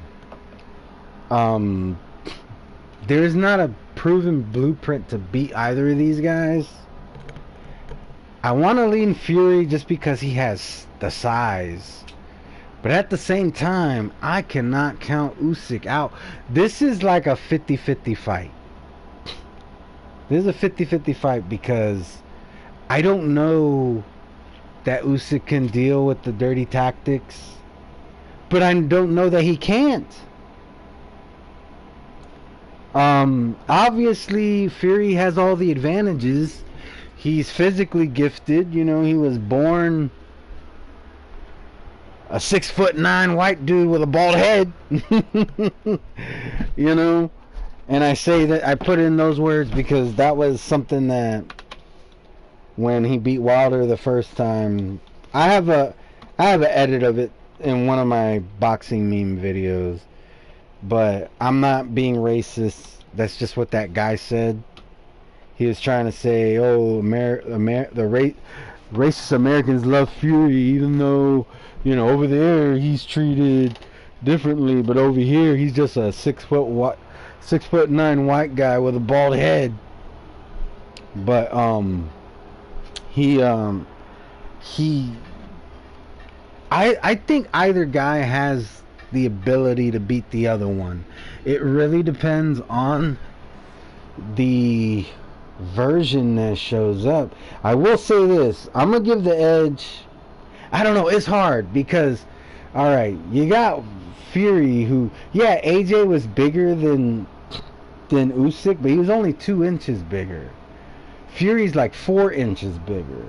There's not a proven blueprint to beat either of these guys. I want to lean Fury just because he has the size. But at the same time, I cannot count Usyk out. This is like a 50-50 fight. This is a 50-50 fight because I don't know that Usyk can deal with the dirty tactics. But I don't know that he can't. Obviously Fury has all the advantages. He's physically gifted. You know, he was born a 6'9" white dude with a bald head. You know, and I say that, I put in those words because that was something that when he beat Wilder the first time, I have an edit of it in one of my boxing meme videos, but I'm not being racist. That's just what that guy said. He was trying to say, oh, racist Americans love Fury, even though, you know, over there he's treated differently, but over here he's just a 6'9" white guy with a bald head. But I think either guy has the ability to beat the other one. It really depends on the version that shows up. I will say this. I'm going to give the edge. I don't know. It's hard because, alright, you got Fury who, yeah, AJ was bigger than Usyk, but he was only 2 inches bigger. Fury's like 4 inches bigger,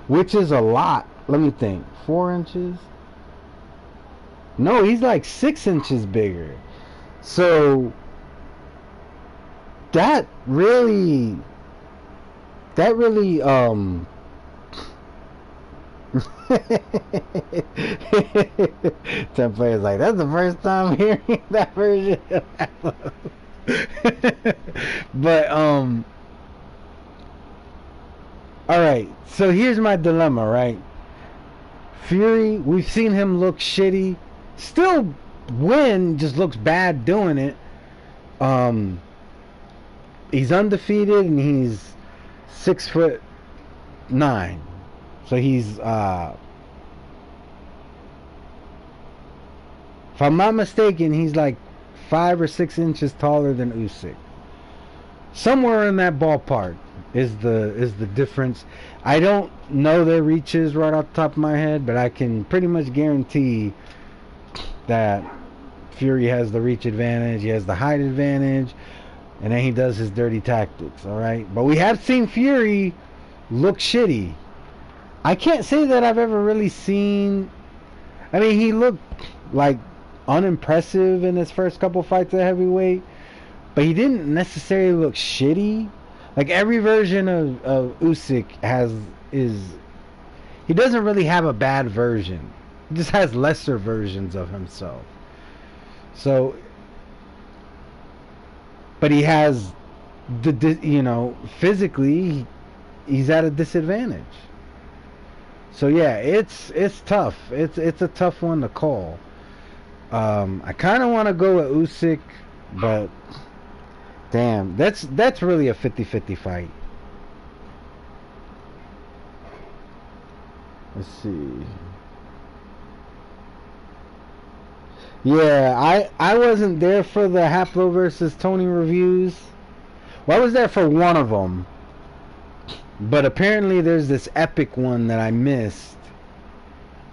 which is a lot. Let me think. 4 inches? No, he's like 6 inches bigger. So that really Ten players like, that's the first time hearing that version. But alright, so here's my dilemma, right? Fury, we've seen him look shitty. Still win, just looks bad doing it. He's undefeated and he's 6'9". So he's if I'm not mistaken, he's like 5 or 6 inches taller than Usyk. Somewhere in that ballpark is the difference. I don't know their reaches right off the top of my head, but I can pretty much guarantee that Fury has the reach advantage, he has the height advantage, and then he does his dirty tactics, alright? But we have seen Fury look shitty. I can't say that I've ever really seen... I mean, he looked like unimpressive in his first couple fights at heavyweight, but he didn't necessarily look shitty. Like every version of Usyk he doesn't really have a bad version. He just has lesser versions of himself. So, but he has physically he's at a disadvantage. So yeah, it's tough. It's a tough one to call. I kind of want to go with Usyk, but damn, that's really a 50-50 fight. Let's see. Yeah, I wasn't there for the Haplo versus Tony reviews. Well, I was there for one of them, but apparently there's this epic one that I missed,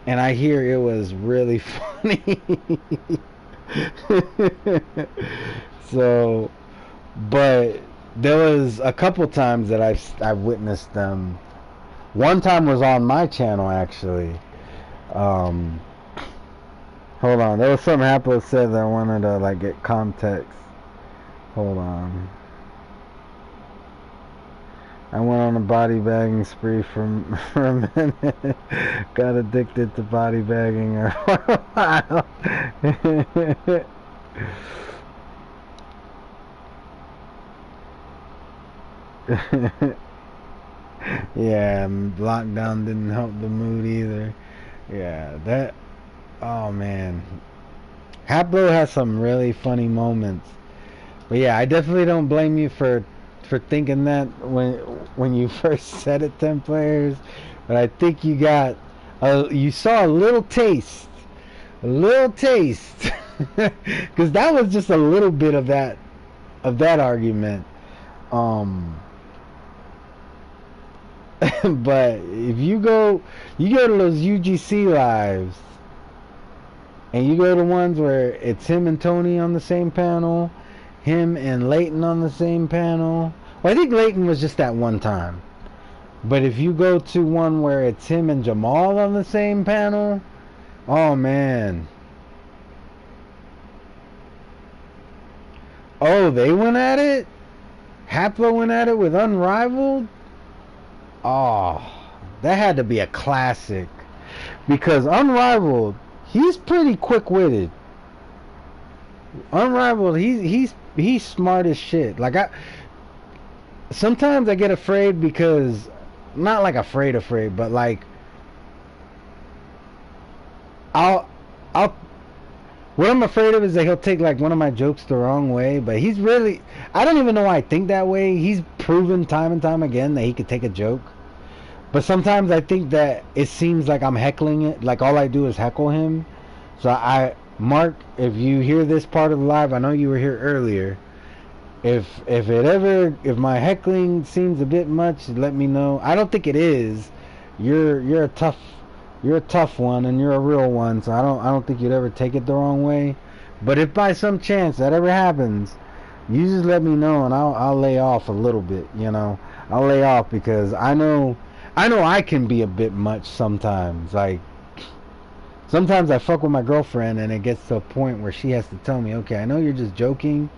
and I hear it was really funny. So, but there was a couple times that I've witnessed them. One time was on my channel actually. Hold on, there was something Haplo said that I wanted to like get context. Hold on. I went on a body bagging spree for a minute. Got addicted to body bagging for a while. Yeah, lockdown didn't help the mood either. Yeah, that... Oh, man. Haplo has some really funny moments. But yeah, I definitely don't blame you for thinking that when you first said it, 10 players. But I think you got... you saw a little taste. A little taste. Because that was just a little bit of that argument. But if you go to those UGC lives, and you go to ones where it's him and Tony on the same panel, him and Leighton on the same panel. Well, I think Leighton was just that one time. But if you go to one where it's him and Jamal on the same panel, oh man. Oh, they went at it? Haplo went at it with Unrivaled? Oh, that had to be a classic. Because Unrivaled, he's pretty quick-witted. Unrivaled, he's smart as shit. Like sometimes I get afraid because, not like afraid, but like what I'm afraid of is that he'll take like one of my jokes the wrong way. But he's really, I don't even know why I think that way. He's proven time and time again that he could take a joke. But sometimes I think that it seems like I'm heckling it. Like all I do is heckle him. So Mark, if you hear this part of the live, I know you were here earlier. If my heckling seems a bit much, let me know. I don't think it is. You're a tough one, and you're a real one. So I don't think you'd ever take it the wrong way. But if by some chance that ever happens, you just let me know, and I'll lay off a little bit. I'll lay off because I know I can be a bit much sometimes. Like sometimes I fuck with my girlfriend, and it gets to a point where she has to tell me, okay, I know you're just joking,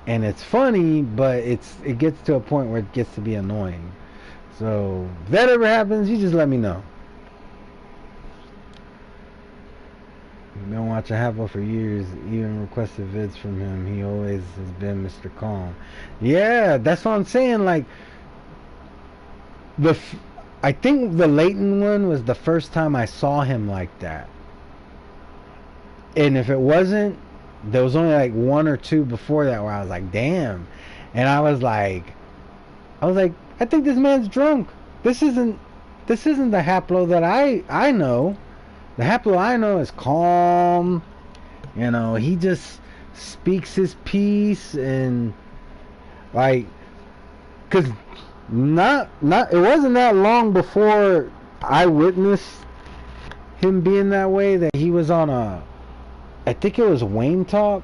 and it's funny, but it gets to a point where it gets to be annoying. So if that ever happens, you just let me know. Been watching Haplo for years, even requested vids from him. He always has been Mr. Calm. Yeah, that's what I'm saying. Like I think the Leighton one was the first time I saw him like that. And if it wasn't, there was only like one or two before that where I was like, damn. And I was like, I think this man's drunk. This isn't the Haplo that I know. The Haplo I know is calm. You know, he just speaks his piece, and like, cause not it wasn't that long before I witnessed him being that way that he was on I think it was Wayne Talk.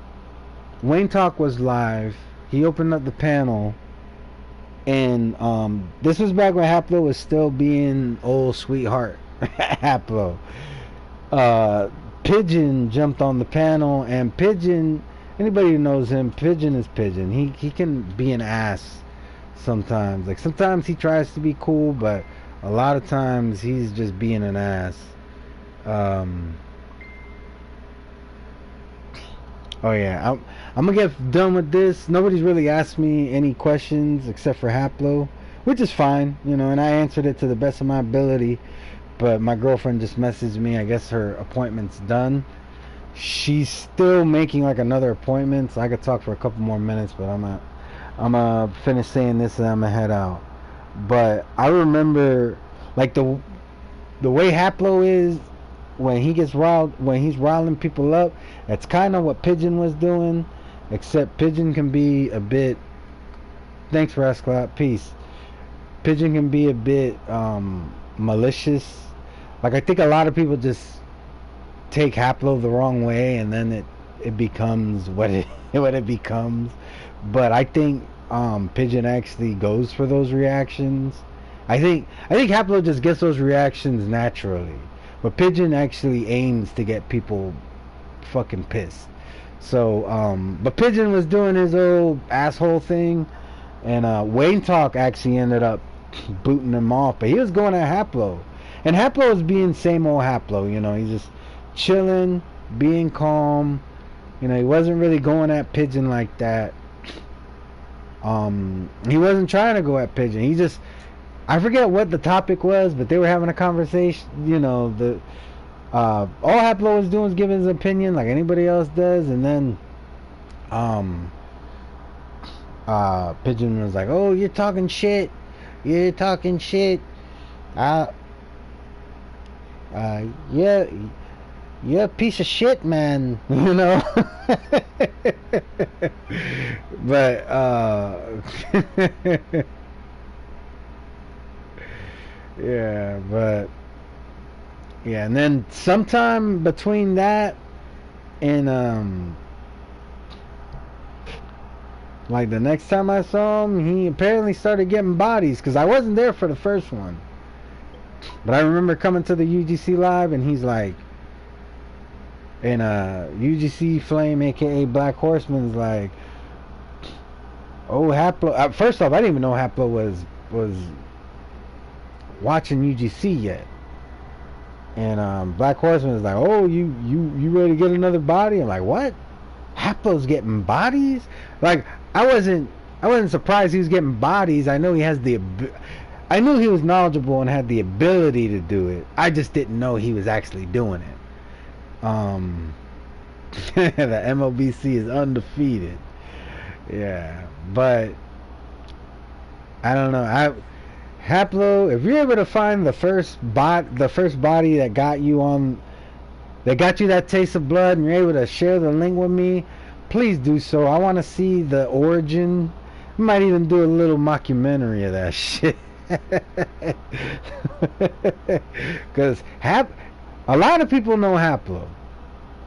Wayne Talk was live. He opened up the panel, and this was back when Haplo was still being old sweetheart Haplo. Pigeon jumped on the panel, and Pigeon, anybody who knows him, Pigeon is Pigeon. He can be an ass sometimes. Like, sometimes he tries to be cool, but a lot of times he's just being an ass. Oh yeah, I'm gonna get done with this. Nobody's really asked me any questions except for Haplo, which is fine, you know, and I answered it to the best of my ability. But my girlfriend just messaged me. I guess her appointment's done. She's still making like another appointment, so I could talk for a couple more minutes, but I'm gonna finish saying this and I'm gonna head out. But I remember, like, the way Haplo is when he gets riled, when he's riling people up. That's kind of what Pigeon was doing, except Pigeon can be a bit. Thanks for asking out. Peace. Pigeon can be a bit malicious. Like, I think a lot of people just take Haplo the wrong way, and then it becomes what it becomes. But I think Pigeon actually goes for those reactions. I think Haplo just gets those reactions naturally, but Pigeon actually aims to get people fucking pissed. So, but Pigeon was doing his old asshole thing, and Wayne Talk actually ended up booting him off, but he was going at Haplo, and Haplo was being same old Haplo. You know, he's just chilling, being calm. You know, he wasn't really going at Pigeon like that. He wasn't trying to go at Pigeon. He just, I forget what the topic was, but they were having a conversation. You know, all Haplo was doing was giving his opinion like anybody else does, and then Pigeon was like, "Oh, you're talking shit. You're talking shit. Yeah, you're a piece of shit, man." You know. But yeah, but yeah, and then sometime between that and like the next time I saw him, he apparently started getting bodies, because I wasn't there for the first one. But I remember coming to the UGC live, and he's like, and UGC Flame, aka Black Horseman's like, "Oh, Haplo." First off, I didn't even know Haplo was watching UGC yet. And Black Horseman is like, "Oh, you ready to get another body?" I'm like, "What? Haplo's getting bodies?" Like, I wasn't surprised he was getting bodies. I know he has I knew he was knowledgeable and had the ability to do it. I just didn't know he was actually doing it. The MLBC is undefeated. Yeah, but I don't know. Haplo, if you're able to find the first body that got you that taste of blood, and you're able to share the link with me, please do so. I want to see the origin. We might even do a little mockumentary of that shit. Because a lot of people know Haplo.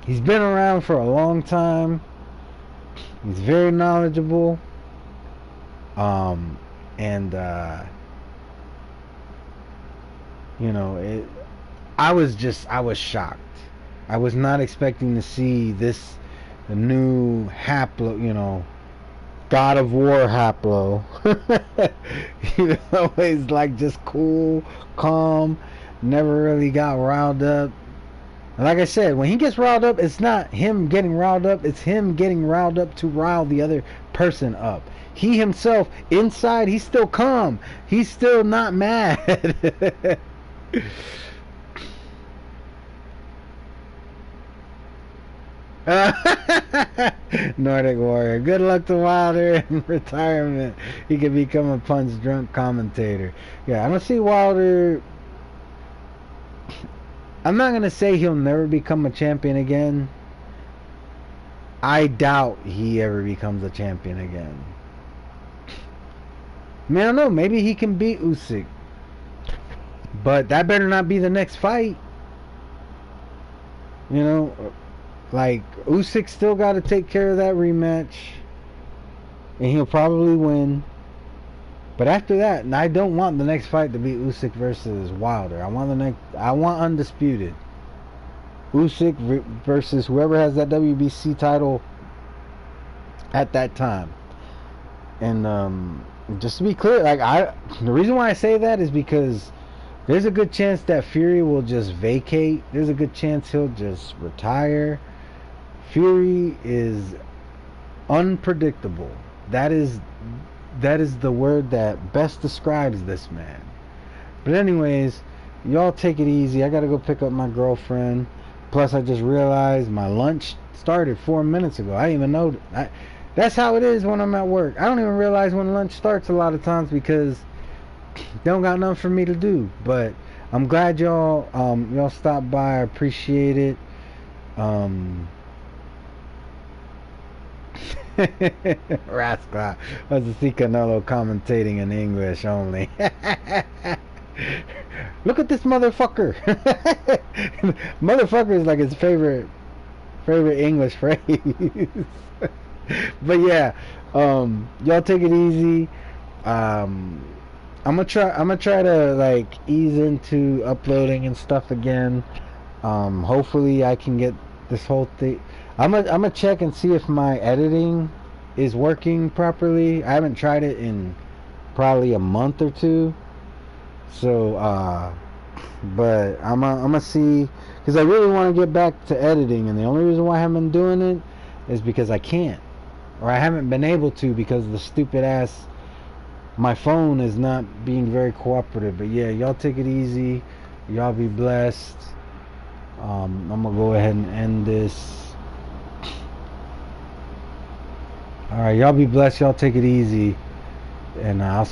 He's been around for a long time. He's very knowledgeable. You know, I was shocked. I was not expecting to see the new Haplo, you know, God of War Haplo. He was always like just cool, calm, never really got riled up. And like I said, when he gets riled up, it's not him getting riled up, it's him getting riled up to rile the other person up. He himself, inside, he's still calm. He's still not mad. Nordic Warrior. Good luck to Wilder in retirement. He could become a punch drunk commentator. Yeah, I don't see Wilder. I'm not gonna say he'll never become a champion again. I doubt he ever becomes a champion again. I mean, I don't know. Maybe he can beat Usyk, but that better not be the next fight. You know, like Usyk still got to take care of that rematch, and he'll probably win. But after that, and I don't want the next fight to be Usyk versus Wilder. I want undisputed. Usyk versus whoever has that WBC title at that time. And just to be clear, the reason why I say that is because there's a good chance that Fury will just vacate. There's a good chance he'll just retire. Fury is unpredictable. That is the word that best describes this man. But anyways, y'all take it easy. I gotta go pick up my girlfriend. Plus, I just realized my lunch started 4 minutes ago. I didn't even know. That's how it is when I'm at work. I don't even realize when lunch starts a lot of times because they don't got nothing for me to do. But I'm glad y'all stopped by. I appreciate it. Rascal was to see Canelo commentating in English only. Look at this motherfucker. Motherfucker is like his favorite English phrase. But yeah, y'all take it easy. I'm gonna try to like ease into uploading and stuff again. Hopefully I can get this whole thing. I'm gonna check and see if my editing is working properly. I haven't tried it in probably a month or two. So, but I'm gonna see, because I really want to get back to editing, and the only reason why I haven't been doing it is because I can't, or I haven't been able to, because the stupid ass, my phone is not being very cooperative. But yeah, y'all take it easy. Y'all be blessed. I'm gonna go ahead and end this. Alright, y'all be blessed. Y'all take it easy. And I'll